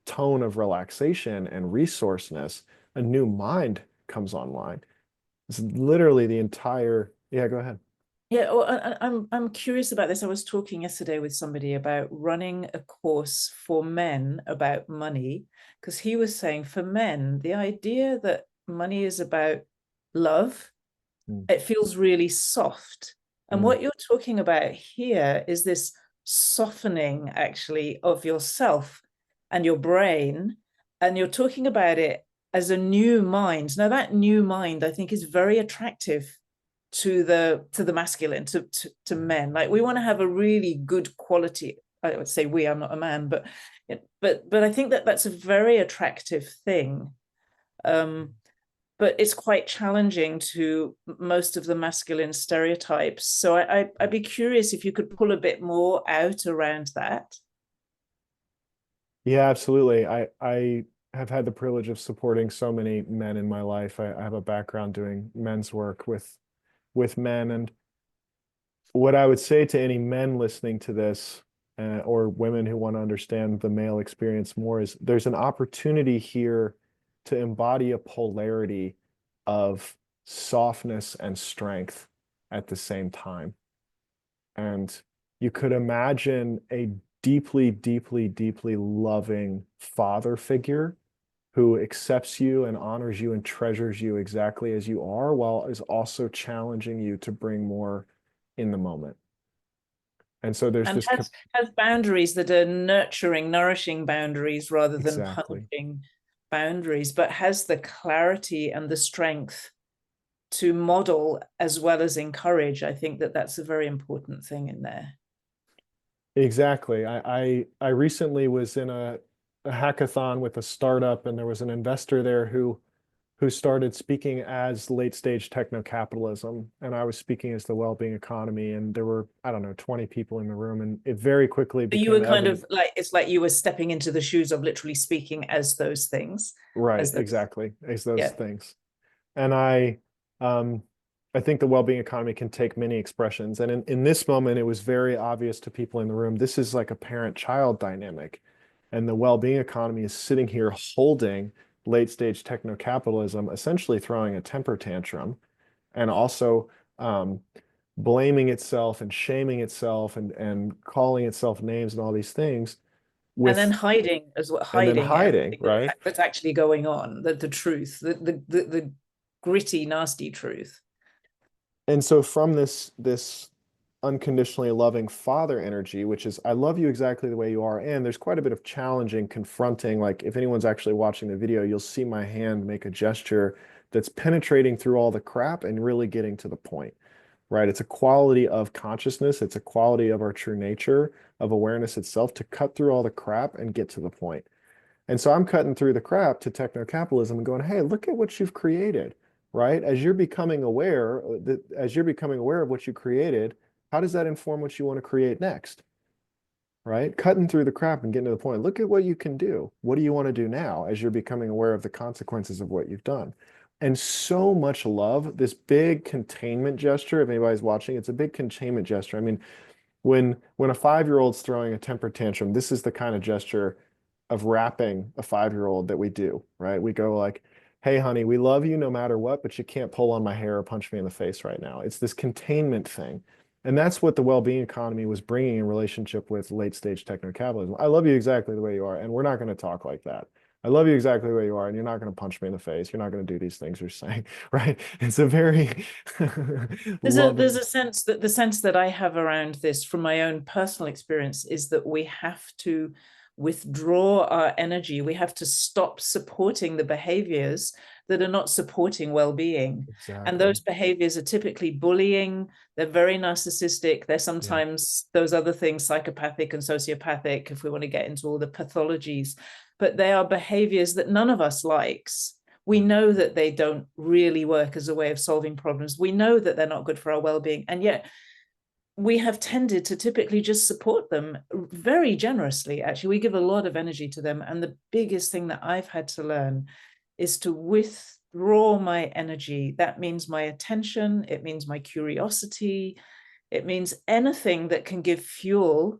tone of relaxation and resourceness, a new mind comes online. It's literally the entire, yeah, go ahead. Yeah, well, I'm curious about this. I was talking yesterday with somebody about running a course for men about money, because he was saying for men, the idea that money is about love, Mm, it feels really soft. And mm, what you're talking about here is this softening actually of yourself and your brain. And you're talking about it as a new mind. Now, that new mind, I think, is very attractive to the masculine, to men. Like we want to have a really good quality. I would say we, I'm not a man, but I think that that's a very attractive thing. But it's quite challenging to most of the masculine stereotypes. So I'd be curious if you could pull a bit more out around that. Yeah, absolutely. I have had the privilege of supporting so many men in my life. I have a background doing men's work with men, and what I would say to any men listening to this, or women who want to understand the male experience more, is there's an opportunity here to embody a polarity of softness and strength at the same time. And you could imagine a deeply, deeply, deeply loving father figure who accepts you and honors you and treasures you exactly as you are, while is also challenging you to bring more in the moment. And so there's And this has boundaries that are nurturing, nourishing boundaries rather than exactly. punishing boundaries, but has the clarity and the strength to model as well as encourage. I think that that's a very important thing in there. Exactly. I recently was in a hackathon with a startup, and there was an investor there who started speaking as late stage techno capitalism, and I was speaking as the well-being economy, and there were, I don't know, 20 people in the room, and it very quickly You became were kind evident. of like, it's like you were stepping into the shoes of literally speaking as those things, Right, as those, exactly, as those yeah. things. And um, I think the well-being economy can take many expressions. And in this moment, it was very obvious to people in the room, this is like a parent-child dynamic. And the well-being economy is sitting here holding late-stage techno-capitalism, essentially throwing a temper tantrum, and also blaming itself and shaming itself and calling itself names and all these things And then with, hiding as well, and then hiding hiding, everything right? that's actually going on, the truth, the gritty, nasty truth. And so from this unconditionally loving father energy, which is, I love you exactly the way you are, and there's quite a bit of challenging, confronting, like if anyone's actually watching the video, you'll see my hand make a gesture that's penetrating through all the crap and really getting to the point, right? It's a quality of consciousness, it's a quality of our true nature, of awareness itself, to cut through all the crap and get to the point. And so I'm cutting through the crap to techno-capitalism and going, hey, look at what you've created, right? As you're becoming aware as you're becoming aware of what you created, how does that inform what you want to create next? Right? Cutting through the crap and getting to the point. Look at what you can do. What do you want to do now as you're becoming aware of the consequences of what you've done? And so much love, this big containment gesture, if anybody's watching, it's a big containment gesture. I mean, when a 5-year-old's throwing a temper tantrum, this is the kind of gesture of wrapping a 5-year-old that we do, right? We go like, hey, honey, we love you no matter what, but you can't pull on my hair or punch me in the face right now. It's this containment thing. And that's what the well-being economy was bringing in relationship with late-stage techno-capitalism. I love you exactly the way you are, and we're not going to talk like that. I love you exactly the way you are, and you're not going to punch me in the face. You're not going to do these things you're saying, right? It's a very There's loving. a sense that the sense that I have around this from my own personal experience is that we have to withdraw our energy. We have to stop supporting the behaviors that are not supporting well-being. And Exactly. those behaviors are typically bullying, they're very narcissistic, they're Yeah. sometimes those other things, psychopathic and sociopathic, if we want to get into all the pathologies, but they are behaviors that none of us likes. We know that they don't really work as a way of solving problems. We know that they're not good for our well-being. And yet we have tended to typically just support them very generously. Actually, we give a lot of energy to them. And the biggest thing that I've had to learn is to withdraw my energy. That means my attention, it means my curiosity, it means anything that can give fuel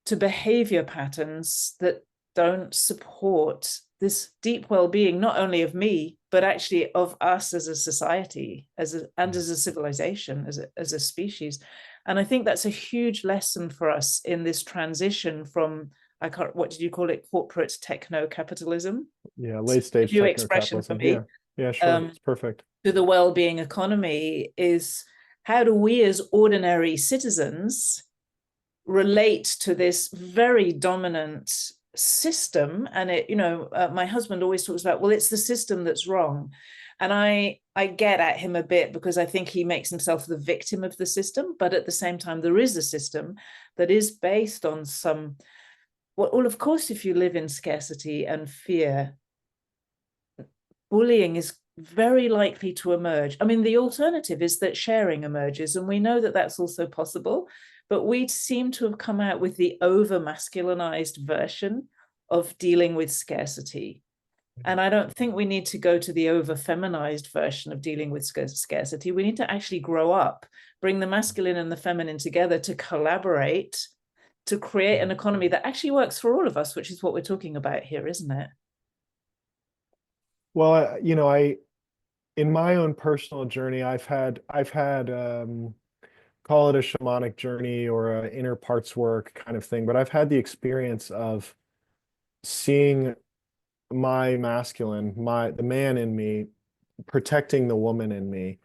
to behavior patterns that don't support this deep well-being, not only of me, but actually of us as a society, and as a civilization, as a species. And I think that's a huge lesson for us in this transition from, I can't, what did you call it? Corporate techno capitalism. Yeah, It's late a stage new expression for techno-capitalism. Yeah. me. Yeah, sure. It's perfect. To the well-being economy is, how do we as ordinary citizens relate to this very dominant system? And it, my husband always talks about, well, it's the system that's wrong. And I get at him a bit, because I think he makes himself the victim of the system. But at the same time, there is a system that is based on some, well, of course, if you live in scarcity and fear, bullying is very likely to emerge. I mean, the alternative is that sharing emerges, and we know that that's also possible, but we seem to have come out with the over masculinized version of dealing with scarcity. And I don't think we need to go to the over feminized version of dealing with scarcity. We need to actually grow up, bring the masculine and the feminine together to collaborate, to create an economy that actually works for all of us, which is what we're talking about here, isn't it? Well, in my own personal journey, I've had call it a shamanic journey or a inner parts work kind of thing, but I've had the experience of seeing my masculine, the man in me, protecting the woman in me.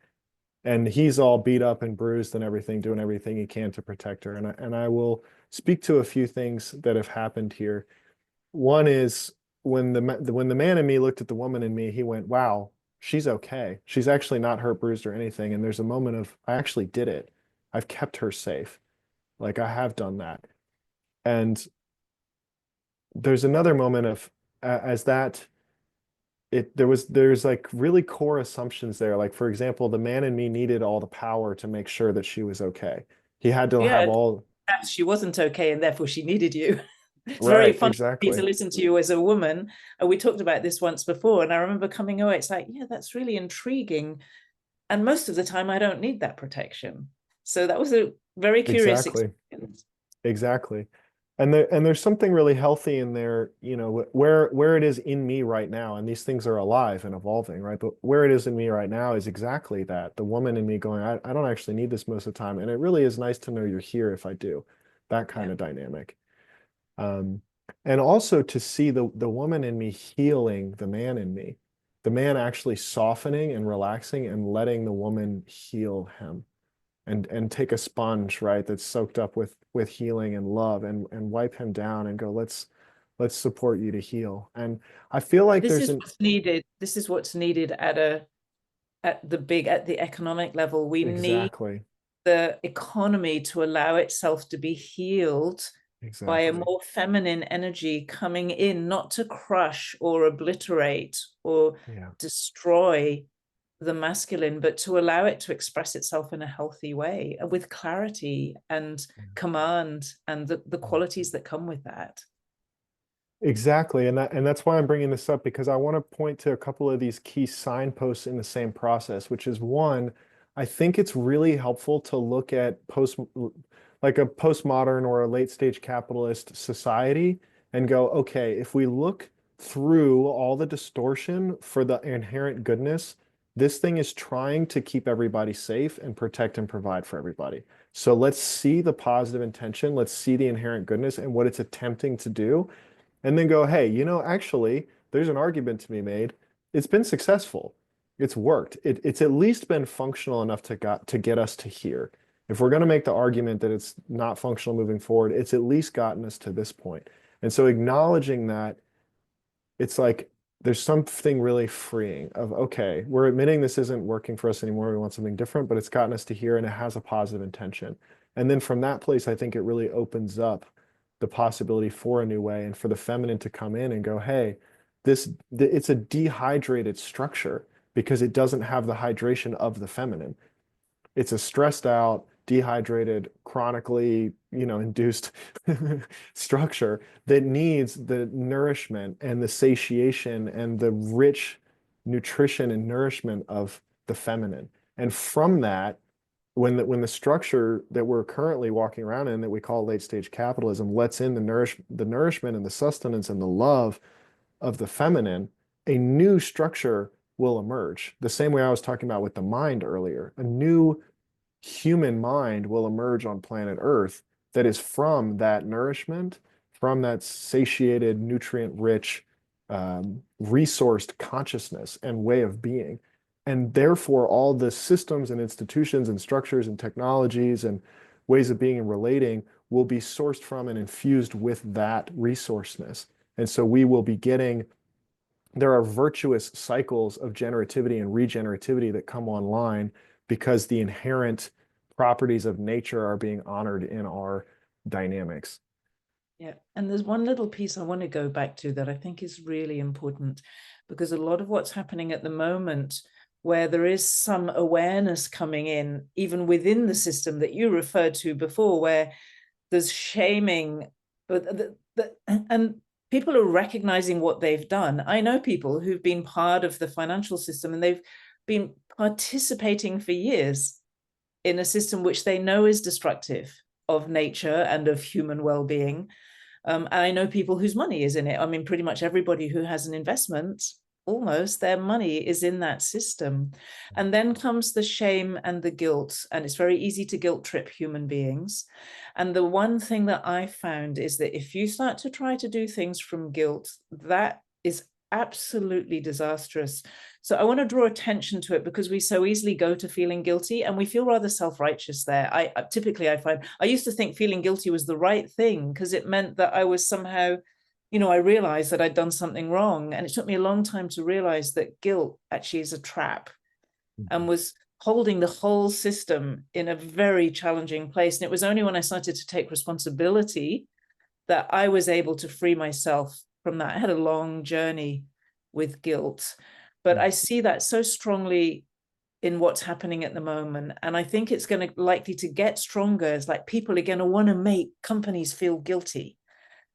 And he's all beat up and bruised and everything, doing everything he can to protect her. And I will speak to a few things that have happened here. One is when the man in me looked at the woman in me, he went, "Wow, she's okay. She's actually not hurt, bruised, or anything. And there's a moment of, I actually did it. I've kept her safe. Like I have done that. And there's another moment of as that there's like really core assumptions there. Like for example, the man in me needed all the power to make sure that she was okay. He had to have Yeah, all she wasn't okay and therefore she needed you. It's very right, fun for me to exactly. listen to you as a woman. And we talked about this once before, and I remember coming away, it's like, yeah, that's really intriguing. And most of the time, I don't need that protection. So that was a very curious Exactly. experience. Exactly. And there's something really healthy in there, you know, where it is in me right now, and these things are alive and evolving, right? But where it is in me right now is exactly that. The woman in me going, I don't actually need this most of the time. And it really is nice to know you're here if I do. That kind Yeah. of dynamic. Um, and also to see the woman in me healing the man in me, the man actually softening and relaxing and letting the woman heal him and take a sponge, right, that's soaked up with healing and love and wipe him down and go, let's support you to heal. And I feel like This there's is an what's needed. This is what's needed at the economic level. We need exactly, the economy to allow itself to be healed by a exactly. more feminine energy coming in, not to crush or obliterate or Yeah. destroy the masculine, but to allow it to express itself in a healthy way with clarity and Yeah. command and the Yeah. qualities that come with that. Exactly. And that's why I'm bringing this up because I want to point to a couple of these key signposts in the same process, which is one, I think it's really helpful to look at like a postmodern or a late stage capitalist society and go, okay, if we look through all the distortion for the inherent goodness, this thing is trying to keep everybody safe and protect and provide for everybody. So let's see the positive intention. Let's see the inherent goodness and what it's attempting to do and then go, hey, you know, actually, there's an argument to be made. It's been successful. It's worked. It's at least been functional enough to get us to here. If we're going to make the argument that it's not functional moving forward, it's at least gotten us to this point. And so acknowledging that it's like there's something really freeing of, okay, we're admitting this isn't working for us anymore. We want something different, but it's gotten us to here and it has a positive intention. And then from that place, I think it really opens up the possibility for a new way and for the feminine to come in and go, hey, it's a dehydrated structure because it doesn't have the hydration of the feminine. It's a stressed out, dehydrated, chronically, induced structure that needs the nourishment and the satiation and the rich nutrition and nourishment of the feminine. And from that, when the structure that we're currently walking around in that we call late stage capitalism lets in the nourishment and the sustenance and the love of the feminine, a new structure will emerge. The same way I was talking about with the mind earlier, a new human mind will emerge on planet Earth that is from that nourishment, from that satiated, nutrient-rich, resourced consciousness and way of being. And therefore, all the systems and institutions and structures and technologies and ways of being and relating will be sourced from and infused with that resourceness. And so we will be getting, there are virtuous cycles of generativity and regenerativity that come online because the inherent properties of nature are being honored in our dynamics. Yeah. And there's one little piece I want to go back to that I think is really important, because a lot of what's happening at the moment, where there is some awareness coming in, even within the system that you referred to before, where there's shaming, and people are recognizing what they've done. I know people who've been part of the financial system and they've been participating for years in a system which they know is destructive of nature and of human well-being. And I know people whose money is in it. I mean, pretty much everybody who has an investment, almost their money is in that system. And then comes the shame and the guilt. And it's very easy to guilt trip human beings. And the one thing that I found is that if you start to try to do things from guilt, that is absolutely disastrous. So I want to draw attention to it because we so easily go to feeling guilty and we feel rather self-righteous there. I find I used to think feeling guilty was the right thing because it meant that I was somehow I realized that I'd done something wrong. And it took me a long time to realize that guilt actually is a trap and was holding the whole system in a very challenging place. And it was only when I started to take responsibility that I was able to free myself from that. I had a long journey with guilt, but I see that so strongly in what's happening at the moment. And I think it's going to likely to get stronger. It's like people are going to want to make companies feel guilty,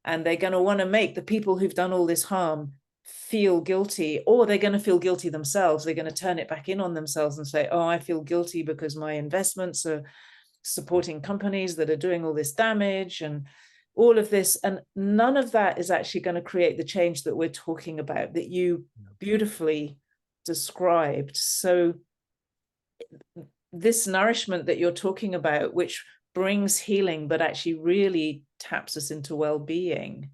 and they're going to want to make the people who've done all this harm feel guilty, or they're going to feel guilty themselves. They're going to turn it back in on themselves and say, oh, I feel guilty because my investments are supporting companies that are doing all this damage and all of this. And none of that is actually going to create the change that we're talking about, that you beautifully described. So this nourishment that you're talking about, which brings healing, but actually really taps us into well-being,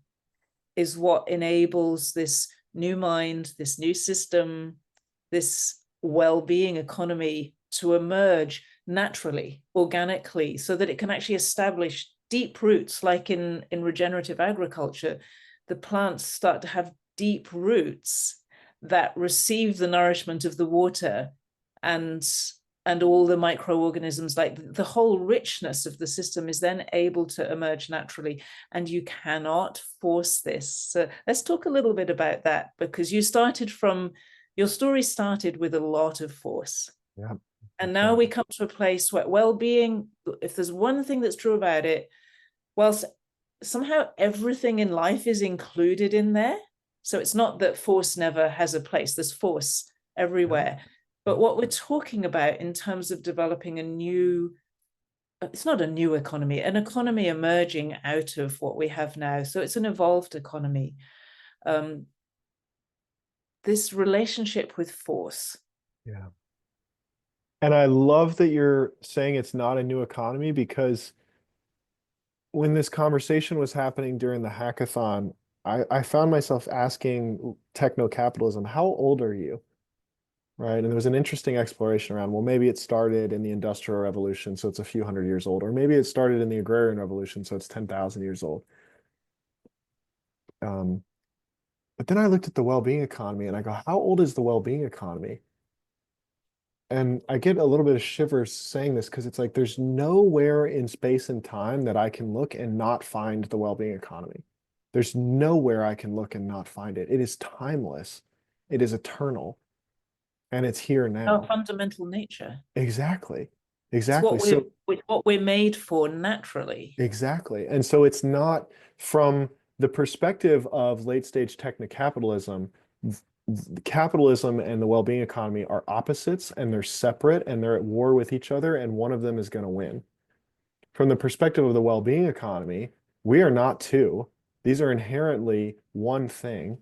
is what enables this new mind, this new system, this well-being economy to emerge naturally, organically, so that it can actually establish deep roots. Like in regenerative agriculture, the plants start to have deep roots that receive the nourishment of the water and all the microorganisms. Like the whole richness of the system is then able to emerge naturally, and you cannot force this. So let's talk a little bit about that, because your story started with a lot of force. Yeah. And now we come to a place where well-being, if there's one thing that's true about it, whilst somehow everything in life is included in there. So it's not that force never has a place, there's force everywhere. But what we're talking about in terms of developing it's not a new economy, an economy emerging out of what we have now. So it's an evolved economy. This relationship with force. Yeah. And I love that you're saying it's not a new economy, because when this conversation was happening during the hackathon, I found myself asking techno-capitalism, how old are you? Right. And there was an interesting exploration around, well, maybe it started in the Industrial Revolution, so it's a few hundred years old, or maybe it started in the Agrarian Revolution, so it's 10,000 years old. But then I looked at the well-being economy and I go, how old is the well-being economy? And I get a little bit of shivers saying this, because it's like there's nowhere in space and time that I can look and not find the well-being economy. There's nowhere I can look and not find it. It is timeless. It is eternal. And it's here now. Our fundamental nature. Exactly. It's Exactly. what we're made for naturally. Exactly. And so it's not from the perspective of late stage techno-capitalism. Capitalism and the well-being economy are opposites, and they're separate, and they're at war with each other, and one of them is going to win. From the perspective of the well-being economy, we are not two. These are inherently one thing,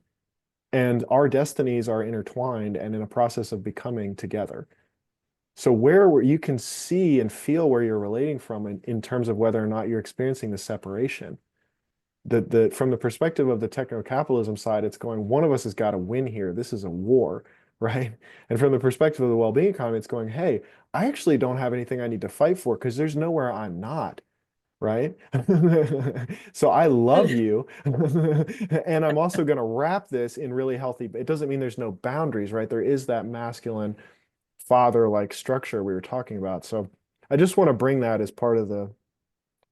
and our destinies are intertwined and in a process of becoming together. So where you can see and feel where you're relating from in terms of whether or not you're experiencing the separation. From the perspective of the techno-capitalism side, it's going, one of us has got to win here. This is a war, right? And from the perspective of the well-being economy, it's going, hey, I actually don't have anything I need to fight for, because there's nowhere I'm not, right? So I love you. And I'm also going to wrap this in really healthy, it doesn't mean there's no boundaries, right? There is that masculine father-like structure we were talking about. So I just want to bring that as part of the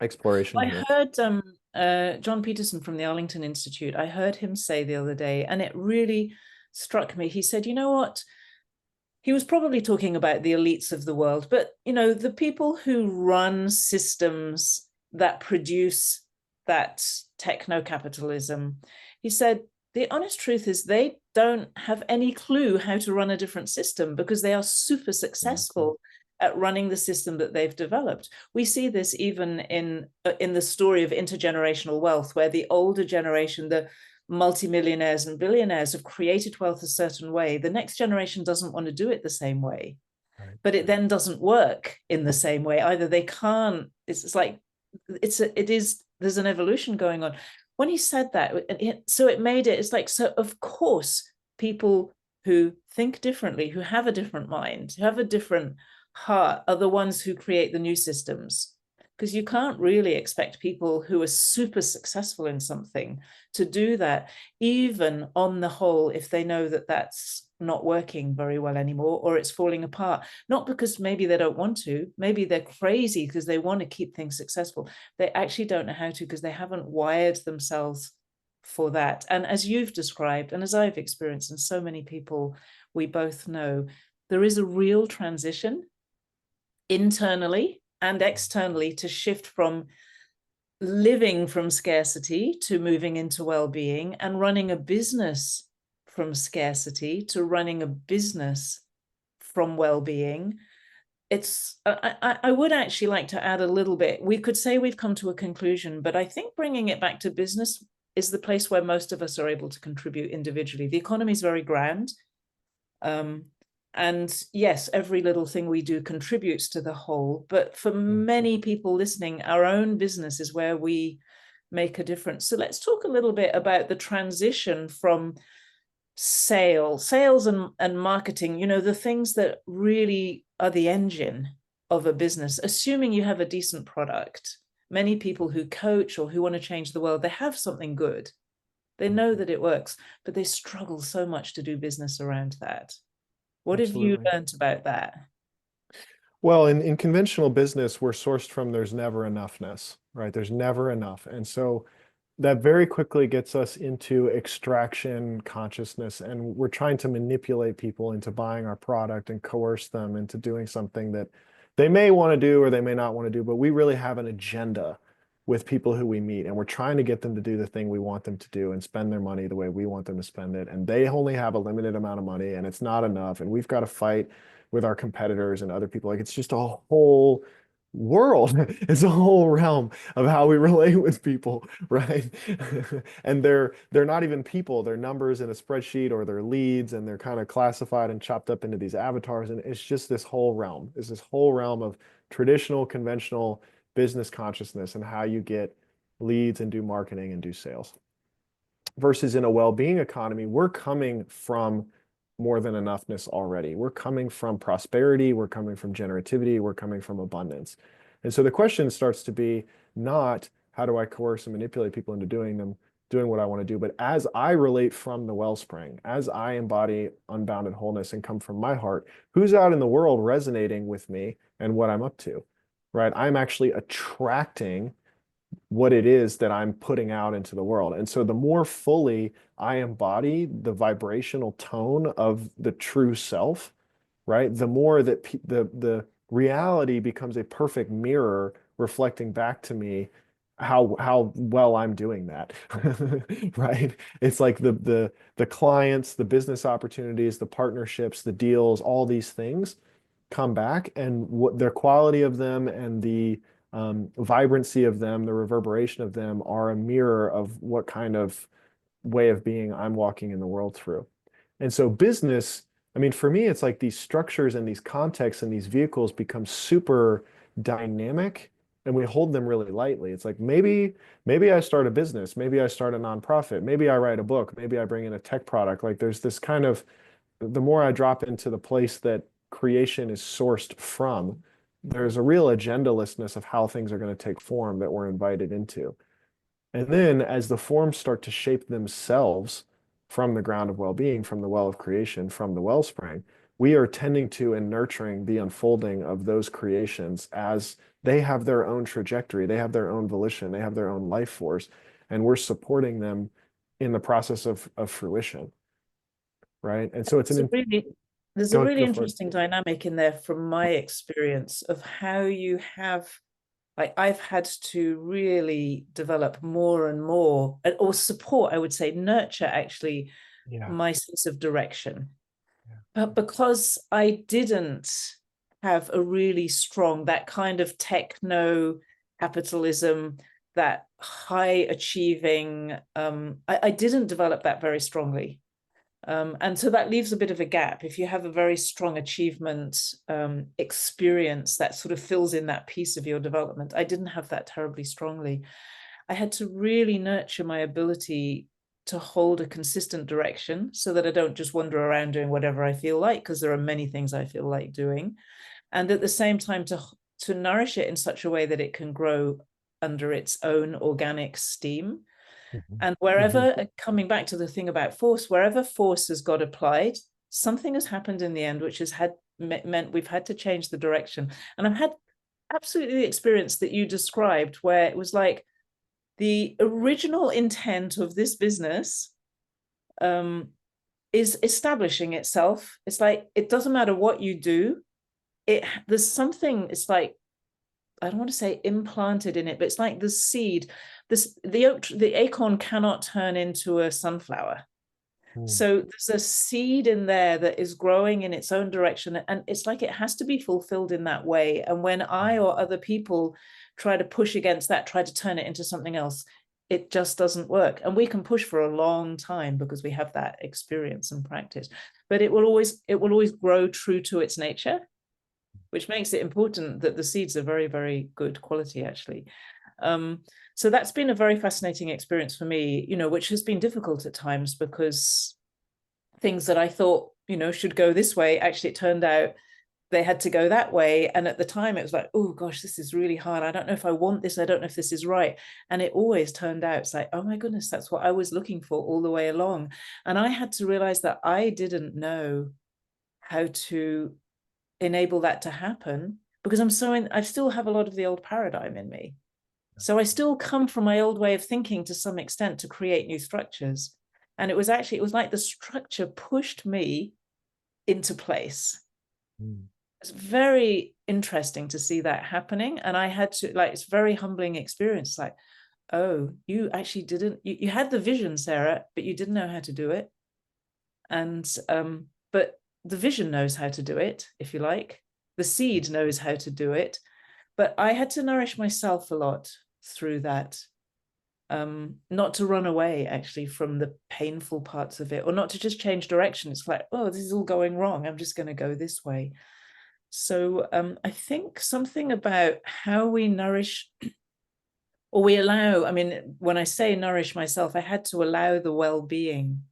exploration here. I heard John Peterson from the Arlington Institute, I heard him say the other day, and it really struck me. He said, you know what? He was probably talking about the elites of the world, but, the people who run systems that produce that techno-capitalism, he said, the honest truth is they don't have any clue how to run a different system, because they are super successful at running the system that they've developed. We see this even in the story of intergenerational wealth, where the older generation, the multimillionaires and billionaires, have created wealth a certain way. The next generation doesn't want to do it the same way, right. But it then doesn't work in the same way either. They can't. It's like there's an evolution going on. When he said that, so it made it, it's like, so of course, people who think differently, who have a different mind, who have a different heart, are the ones who create the new systems, because you can't really expect people who are super successful in something to do that, even on the whole, if they know that that's not working very well anymore, or it's falling apart. Not because maybe they don't want to, maybe they're crazy because they want to keep things successful. They actually don't know how to because they haven't wired themselves for that. And as you've described, and as I've experienced, and so many people we both know, there is a real transition internally and externally to shift from living from scarcity to moving into well-being, and running a business from scarcity to running a business from well-being. I would actually like to add a little bit. We could say we've come to a conclusion, but I think bringing it back to business is the place where most of us are able to contribute individually. The economy is very grand. And yes, every little thing we do contributes to the whole. But for many people listening, our own business is where we make a difference. So let's talk a little bit about the transition from sales and marketing, the things that really are the engine of a business, assuming you have a decent product. Many people who coach or who want to change the world, they have something good. They know that it works, but they struggle so much to do business around that. What Absolutely. have you learned about that? Well, in conventional business, we're sourced from there's never enoughness, right? There's never enough. And so that very quickly gets us into extraction consciousness, and we're trying to manipulate people into buying our product and coerce them into doing something that they may want to do or they may not want to do, but we really have an agenda with people who we meet, and we're trying to get them to do the thing we want them to do and spend their money the way we want them to spend it. And they only have a limited amount of money, and it's not enough, and we've got to fight with our competitors and other people. Like, it's just a whole world. It's a whole realm of how we relate with people, right? And they're not even people, they're numbers in a spreadsheet, or they're leads, and they're kind of classified and chopped up into these avatars. And it's just this whole realm. It's this whole realm of traditional, conventional business consciousness and how you get leads and do marketing and do sales. Versus in a well-being economy, we're coming from more than enoughness already. We're coming from prosperity, we're coming from generativity, we're coming from abundance. And so the question starts to be not how do I coerce and manipulate people into doing what I want to do, but as I relate from the wellspring, as I embody unbounded wholeness and come from my heart, who's out in the world resonating with me and what I'm up to, right? I'm actually attracting what it is that I'm putting out into the world. And so the more fully I embody the vibrational tone of the true self, right? The more that the reality becomes a perfect mirror reflecting back to me how well I'm doing that, right? It's like the clients, the business opportunities, the partnerships, the deals, all these things come back, and what their quality of them and the vibrancy of them, the reverberation of them are a mirror of what kind of way of being I'm walking in the world through. And so business, I mean, for me, it's like these structures and these contexts and these vehicles become super dynamic, and we hold them really lightly. It's like maybe I start a business, maybe I start a nonprofit, maybe I write a book, maybe I bring in a tech product. Like there's this kind of, the more I drop into the place that creation is sourced from, there's a real agendalessness of how things are going to take form that we're invited into. And then as the forms start to shape themselves from the ground of well-being, from the well of creation, from the wellspring, we are tending to and nurturing the unfolding of those creations as they have their own trajectory, they have their own volition, they have their own life force, and we're supporting them in the process of fruition, right? And so it's there's a really go for it. interesting dynamic in there from my experience of how you have, like, I've had to really develop more and more, or support, I would say, nurture actually my sense of direction. But because I didn't have a really strong, that kind of techno capitalism, that high achieving, I didn't develop that very strongly. And so that leaves a bit of a gap. If you have a very strong achievement experience that sort of fills in that piece of your development, I didn't have that terribly strongly. I had to really nurture my ability to hold a consistent direction so that I don't just wander around doing whatever I feel like, because there are many things I feel like doing. And at the same time, to nourish it in such a way that it can grow under its own organic steam. And wherever, coming back to the thing about force, wherever force has got applied, something has happened in the end, which has meant we've had to change the direction. And I've had absolutely the experience that you described, where it was like the original intent of this business is establishing itself. It's like, it doesn't matter what you do. There's something, it's like, I don't want to say implanted in it, but it's like the seed. The acorn cannot turn into a sunflower. So there's a seed in there that is growing in its own direction. And it's like it has to be fulfilled in that way. And when I or other people try to push against that, try to turn it into something else, it just doesn't work. And we can push for a long time because we have that experience and practice. But it will always grow true to its nature, which makes it important that the seeds are very, very good quality, actually. So that's been a very fascinating experience for me, which has been difficult at times, because things that I thought, should go this way, actually it turned out they had to go that way. And at the time it was like, oh gosh, this is really hard. I don't know if I want this. I don't know if this is right. And it always turned out, it's like, oh my goodness, that's what I was looking for all the way along. And I had to realize that I didn't know how to enable that to happen, because I still have a lot of the old paradigm in me. So I still come from my old way of thinking to some extent to create new structures. And it was like the structure pushed me into place. It's very interesting to see that happening. And I had to, it's very humbling experience. Like, oh, you actually you had the vision, Sarah, but you didn't know how to do it. And, but the vision knows how to do it, if you like. The seed knows how to do it. But I had to nourish myself a lot through that. Not to run away, actually, from the painful parts of it, or not to just change direction. It's like, oh, this is all going wrong. I'm just going to go this way. So I think something about how we nourish, or we allow, when I say nourish myself, I had to allow the well-being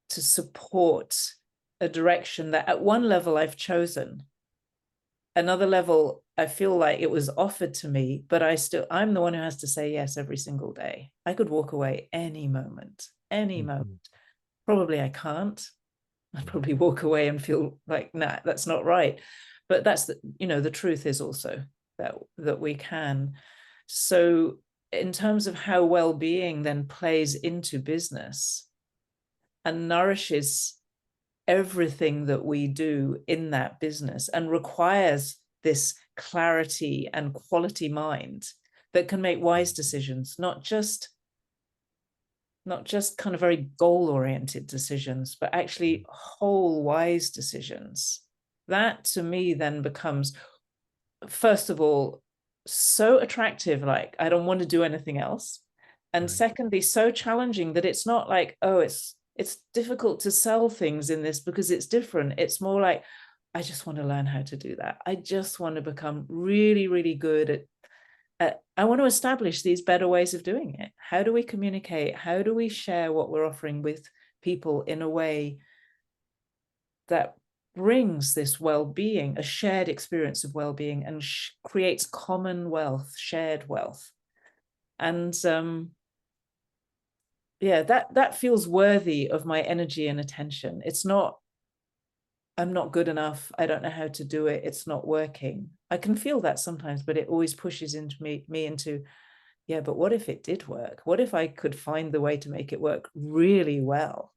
to support a direction that at one level I've chosen. Another level, I feel like it was offered to me, but I'm the one who has to say yes every single day. I could walk away any moment. Probably I can't. I'd probably walk away and feel like, nah, that's not right. But that's the truth is also that we can. So in terms of how well-being then plays into business and nourishes everything that we do in that business, and requires this clarity and quality mind that can make wise decisions, not just kind of very goal-oriented decisions, but actually whole wise decisions. That to me then becomes, first of all, so attractive, like I don't want to do anything else. And secondly, so challenging that it's not like, oh, it's difficult to sell things in this because it's different. It's more like, I just want to learn how to do that. I just want to become really, really good at I want to establish these better ways of doing it. How do we communicate? How do we share what we're offering with people in a way that brings this well-being, a shared experience of well-being, and creates common wealth, shared wealth? And yeah, that feels worthy of my energy and attention. It's not, I'm not good enough, I don't know how to do it, it's not working. I can feel that sometimes, but it always pushes into me into, yeah, but what if it did work? What if I could find the way to make it work really well?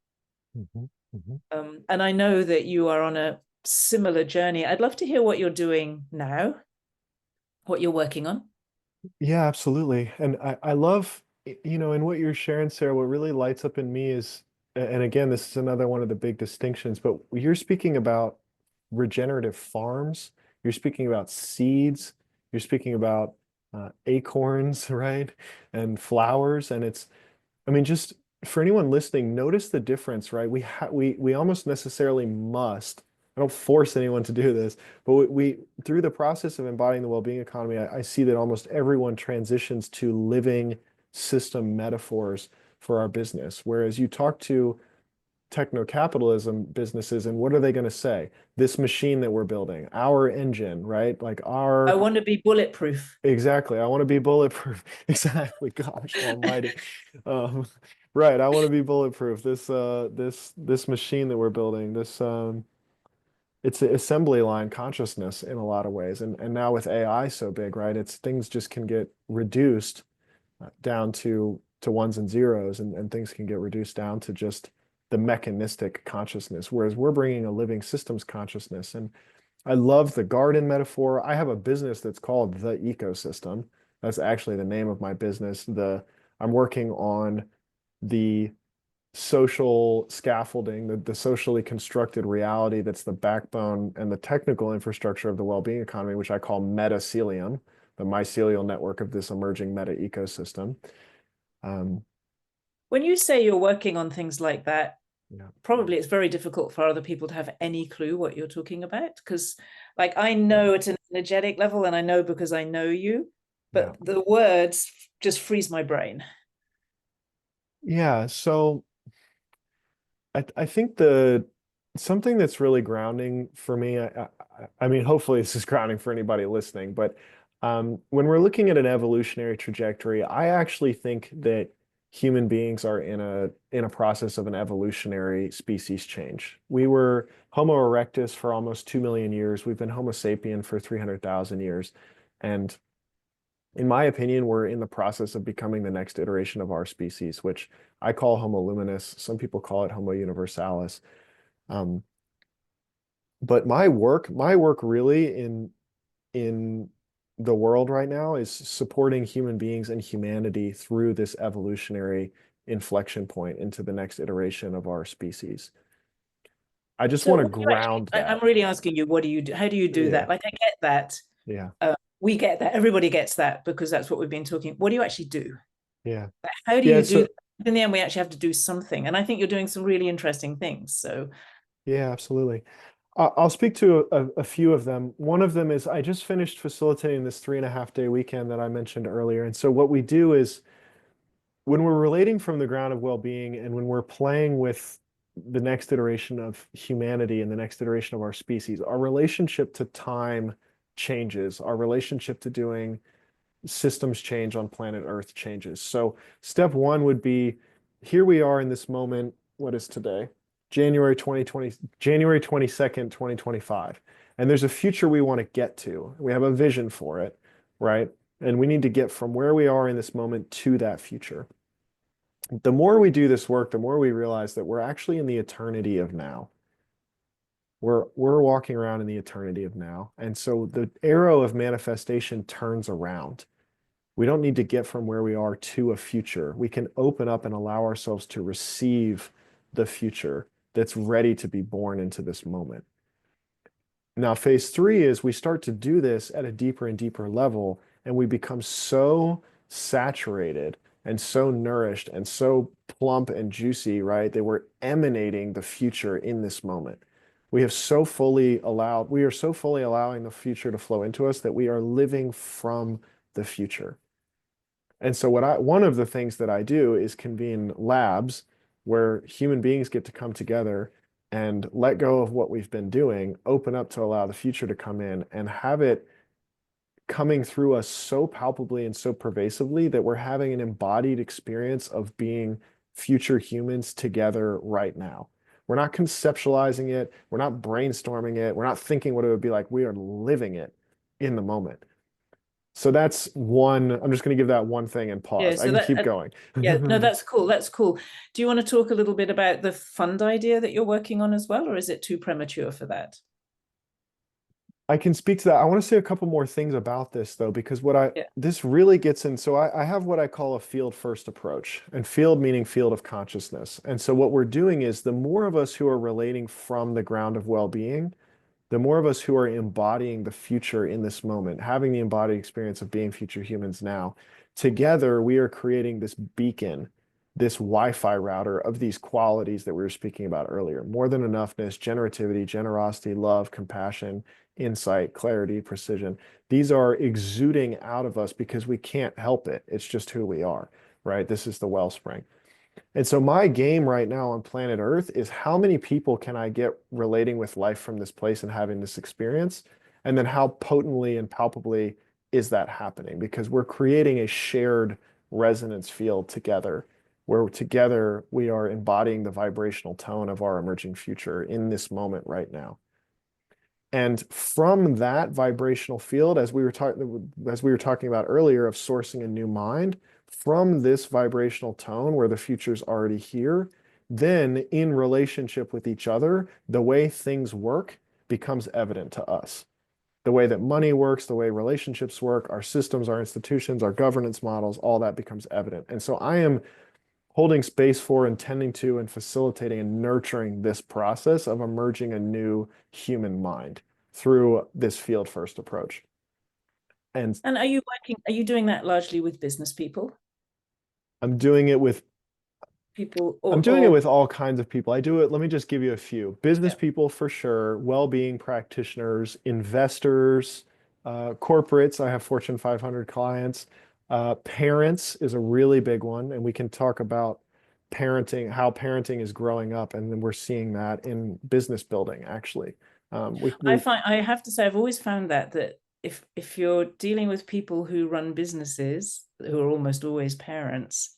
And I know that you are on a similar journey. I'd love to hear what you're doing now, what you're working on. Yeah, absolutely. And I love, in what you're sharing, Sarah, what really lights up in me is, and again, this is another one of the big distinctions, but you're speaking about regenerative farms, you're speaking about seeds, you're speaking about acorns, right? And flowers. And just for anyone listening, notice the difference, right? We almost necessarily must. I don't force anyone to do this, but we through the process of embodying the well-being economy, I see that almost everyone transitions to living system metaphors for our business. Whereas you talk to techno-capitalism businesses, and what are they going to say? This machine that we're building, our engine, right? Like I our want to be bulletproof. exactly. I want to be bulletproof. Exactly. Gosh almighty. Um, right. I want to be bulletproof. This machine that we're building, it's an assembly line consciousness in a lot of ways. And now with AI so big, right? It's things just can get reduced down to ones and zeros, and things can get reduced down to just the mechanistic consciousness, whereas we're bringing a living systems consciousness. And I love the garden metaphor. I have a business that's called The Ecosystem. That's actually the name of my business. I'm working on the social scaffolding, the socially constructed reality that's the backbone and the technical infrastructure of the well-being economy, which I call metacelium, the mycelial network of this emerging meta ecosystem. When you say you're working on things like that, Yeah. probably it's very difficult for other people to have any clue what you're talking about, because like I know at an energetic level, and I know because I know you, but the words just freeze my brain. Yeah, so I think something that's really grounding for me, I mean, hopefully this is grounding for anybody listening, but when we're looking at an evolutionary trajectory, I actually think that human beings are in a process of an evolutionary species change. We were Homo erectus for almost 2 million years. We've been Homo sapien for 300,000 years. And in my opinion, we're in the process of becoming the next iteration of our species, which I call Homo luminous. Some people call it Homo universalis. Um, but my work really in the world right now is supporting human beings and humanity through this evolutionary inflection point into the next iteration of our species. I just So want to what do you actually, ground I'm that. really asking you, what do you do? How do you do Yeah, that? Like I get that. yeah, We get that. Everybody gets that because that's what we've been talking. What do you actually do? yeah, Like, how do yeah. you do So that? In the end, we actually have to do something. And I think you're doing some really interesting things. So yeah, absolutely. I'll speak to a few of them. One of them is I just finished facilitating this 3.5 day weekend that I mentioned earlier. And so what we do is when we're relating from the ground of well-being and when we're playing with the next iteration of humanity and the next iteration of our species, our relationship to time changes. Our relationship to doing systems change on planet Earth changes. So step one would be here we are in this moment. What is today? January 2020, January 22nd, 2025. And there's a future we want to get to. We have a vision for it, right? And we need to get from where we are in this moment to that future. The more we do this work, the more we realize that we're actually in the eternity of now. We're walking around in the eternity of now. And so the arrow of manifestation turns around. We don't need to get from where we are to a future. We can open up and allow ourselves to receive the future that's ready to be born into this moment. Now, phase three is we start to do this at a deeper and deeper level, and we become so saturated and so nourished and so plump and juicy, right, that we're emanating the future in this moment. We are so fully allowing the future to flow into us that we are living from the future. And so one of the things that I do is convene labs where human beings get to come together and let go of what we've been doing, open up to allow the future to come in and have it coming through us so palpably and so pervasively that we're having an embodied experience of being future humans together right now. We're not conceptualizing it. We're not brainstorming it. We're not thinking what it would be like. We are living it in the moment. So that's one. I'm just going to give that one thing and yeah, pause. I so can that keep going. yeah, no, that's cool. That's cool. Do you want to talk a little bit about the fund idea that you're working on as well, or is it too premature for that? I can speak to that. I want to say a couple more things about this though, because Yeah. this really gets in. So I have what I call a field first approach, and field meaning field of consciousness. And so what we're doing is the more of us who are relating from the ground of well-being, the more of us who are embodying the future in this moment, having the embodied experience of being future humans now, together we are creating this beacon, this Wi-Fi router of these qualities that we were speaking about earlier. More than enoughness, generativity, generosity, love, compassion, insight, clarity, precision. These are exuding out of us because we can't help it. It's just who we are, right? This is the wellspring. And so my game right now on planet Earth is how many people can I get relating with life from this place and having this experience? And then how potently and palpably is that happening? Because we're creating a shared resonance field together, where together we are embodying the vibrational tone of our emerging future in this moment right now. And from that vibrational field, as we were talking about earlier, of sourcing a new mind, from this vibrational tone where the future's already here, then in relationship with each other, the way things work becomes evident to us. The way that money works, the way relationships work, our systems, our institutions, our governance models, all that becomes evident. And so I am holding space for and tending to and facilitating and nurturing this process of emerging a new human mind through this field first approach. And And are you doing that largely with business people? I'm doing it with People I'm doing it with all kinds of people. I do it, let me just give you a few. Business yeah. people for sure, well-being practitioners, investors, corporates. I have Fortune 500 clients. Parents is a really big one, and we can talk about parenting, how parenting is growing up, and then we're seeing that in business building, actually. I have to say, I've always found that if you're dealing with people who run businesses who are almost always parents,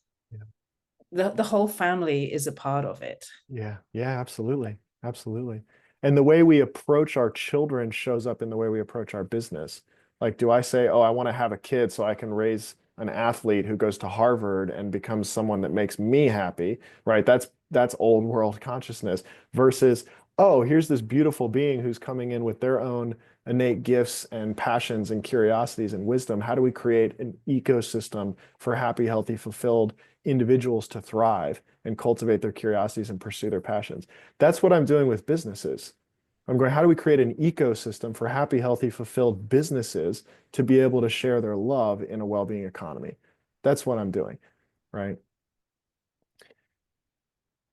the whole family is a part of it. Yeah, yeah, absolutely. Absolutely. And the way we approach our children shows up in the way we approach our business. Like, do I say, oh, I want to have a kid so I can raise an athlete who goes to Harvard and becomes someone that makes me happy, right? That's old world consciousness versus, oh, here's this beautiful being who's coming in with their own innate gifts and passions and curiosities and wisdom. How do we create an ecosystem for happy, healthy, fulfilled individuals to thrive and cultivate their curiosities and pursue their passions? That's what I'm doing with businesses. I'm going, how do we create an ecosystem for happy, healthy, fulfilled businesses to be able to share their love in a well-being economy? That's what I'm doing, right?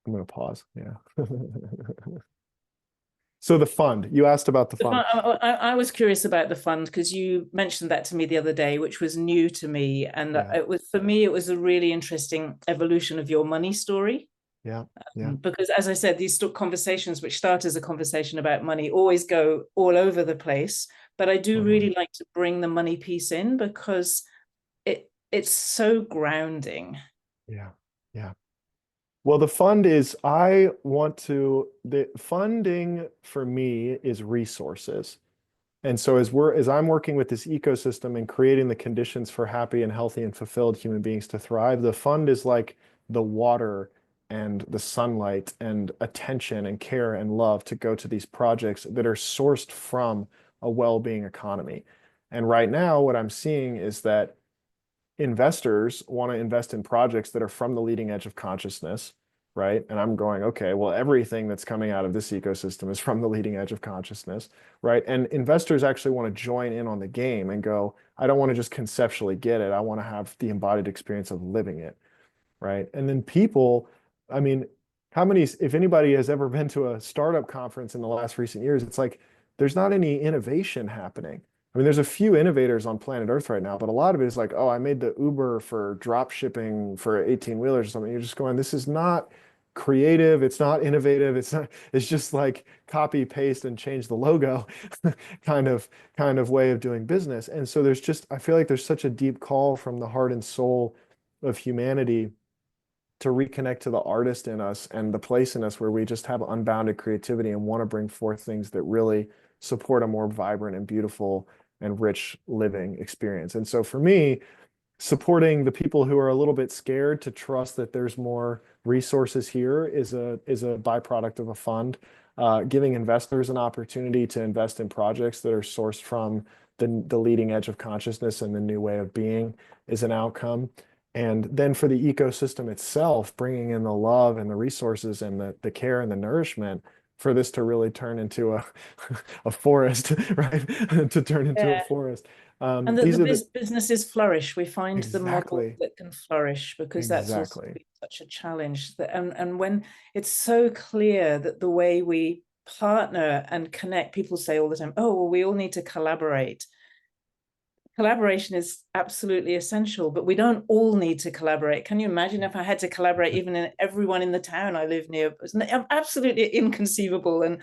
I'm going to pause. Yeah. So the fund, you asked about the fund. I was curious about the fund because you mentioned that to me the other day, which was new to me. And Yeah. it was, for me, it was a really interesting evolution of your money story. Yeah. Yeah. Because as I said, these conversations, which start as a conversation about money, always go all over the place. But I do really like to bring the money piece in because it's so grounding. Yeah. Yeah. Well, the fund is, the funding for me is resources. And so as I'm working with this ecosystem and creating the conditions for happy and healthy and fulfilled human beings to thrive, the fund is like the water and the sunlight and attention and care and love to go to these projects that are sourced from a well-being economy. And right now, what I'm seeing is that investors want to invest in projects that are from the leading edge of consciousness, right? And I'm going, okay, well, everything that's coming out of this ecosystem is from the leading edge of consciousness, right? And investors actually want to join in on the game and go, I don't want to just conceptually get it. I want to have the embodied experience of living it, right? And then people, I mean, if anybody has ever been to a startup conference in the last recent years, it's like there's not any innovation happening. I mean, there's a few innovators on planet Earth right now, but a lot of it is like, oh, I made the Uber for drop shipping for 18 wheelers or something. You're just going, this is not creative. It's not innovative. It's just like copy, paste, and change the logo kind of way of doing business. And so I feel like there's such a deep call from the heart and soul of humanity to reconnect to the artist in us and the place in us where we just have unbounded creativity and want to bring forth things that really support a more vibrant and beautiful and rich living experience. And so for me, supporting the people who are a little bit scared to trust that there's more resources here is a byproduct of a fund. Giving investors an opportunity to invest in projects that are sourced from the leading edge of consciousness and the new way of being is an outcome. And then for the ecosystem itself, bringing in the love and the resources and the care and the nourishment for this to really turn into a forest, right? To turn into a forest. And businesses flourish. We find the model exactly that can flourish because that's also exactly such a challenge. And when it's so clear that the way we partner and connect, people say all the time, oh, well, we all need to collaborate. collaboration is absolutely essential, but we don't all need to collaborate. Can you imagine if I had to collaborate even in everyone in the town I live near? It's absolutely inconceivable. And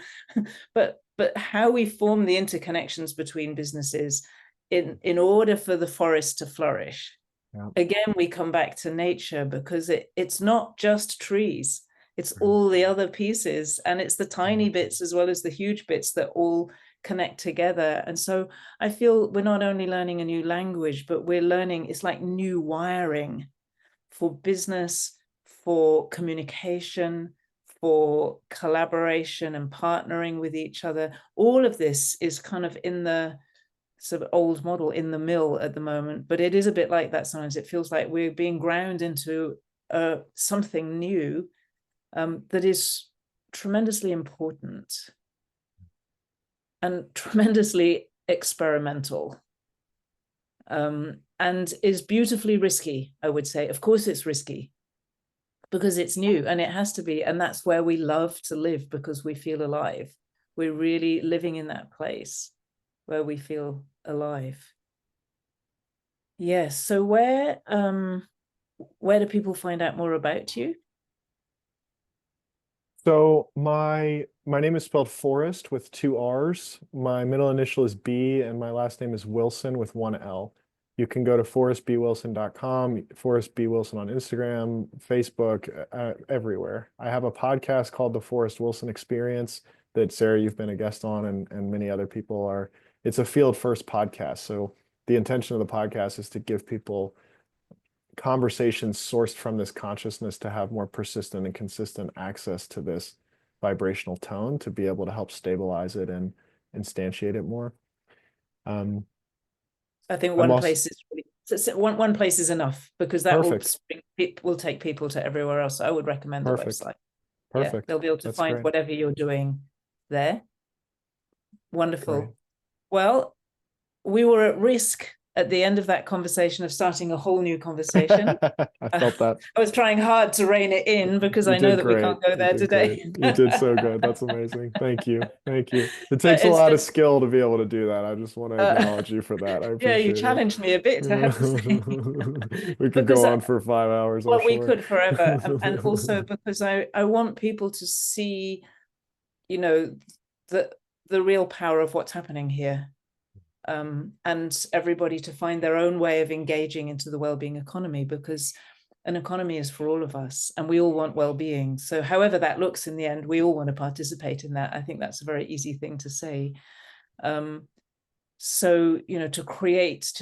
but how we form the interconnections between businesses in order for the forest to flourish. Yeah. Again, we come back to nature, because it's not just trees, it's all the other pieces, and it's the tiny bits as well as the huge bits that all connect together. And so I feel we're not only learning a new language, but we're learning, it's like new wiring for business, for communication, for collaboration and partnering with each other. All of this is kind of in the sort of old model, in the mill at the moment, but it is a bit like that sometimes. It feels like we're being ground into something new that is tremendously important and tremendously experimental, and is beautifully risky, I would say. Of course it's risky because it's new, and it has to be, and that's where we love to live, because we feel alive. We're really living in that place where we feel alive. Yes. So where do people find out more about you? So my name is spelled Forrest with 2 R's. My middle initial is B, and my last name is Wilson with 1 L. You can go to forrestbwilson.com, Forrest B. Wilson on Instagram, Facebook, everywhere. I have a podcast called The Forrest Wilson Experience that, Sarah, you've been a guest on, and many other people are. It's a field first podcast. So the intention of the podcast is to give people conversations sourced from this consciousness to have more persistent and consistent access to this vibrational tone, to be able to help stabilize it and instantiate it more. I think one place is really, one place is enough, because that will take people to everywhere else. I would recommend the website. Perfect. Yeah, they'll be able to find whatever you're doing there. Wonderful. Great. Well, we were at risk at the end of that conversation of starting a whole new conversation. I felt that. I was trying hard to rein it in, because I know that we can't go there today. You did so good. That's amazing. Thank you. Thank you. It takes a lot of skill to be able to do that. I just want to acknowledge you for that. I appreciate you challenged me a bit, I have to say. We could go on for 5 hours. Well, we could forever. And also because I want people to see, you know, the real power of what's happening here. And everybody to find their own way of engaging into the well-being economy, because an economy is for all of us and we all want well-being. So however that looks in the end, we all want to participate in that. I think that's a very easy thing to say. So, you know, to create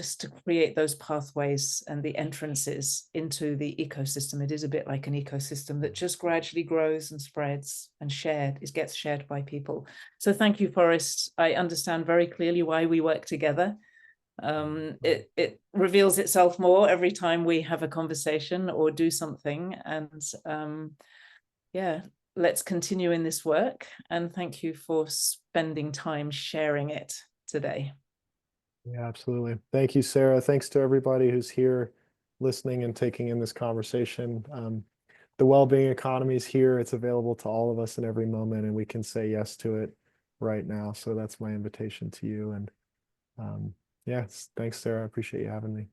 those pathways and the entrances into the ecosystem, it is a bit like an ecosystem that just gradually grows and spreads and gets shared by people. So thank you, Forrest. I understand very clearly why we work together. It reveals itself more every time we have a conversation or do something. And yeah, let's continue in this work. And thank you for spending time sharing it today. Yeah, absolutely. Thank you, Sarah. Thanks to everybody who's here listening and taking in this conversation. The well-being economy is here. It's available to all of us in every moment, and we can say yes to it right now. So that's my invitation to you. And yes, thanks, Sarah. I appreciate you having me.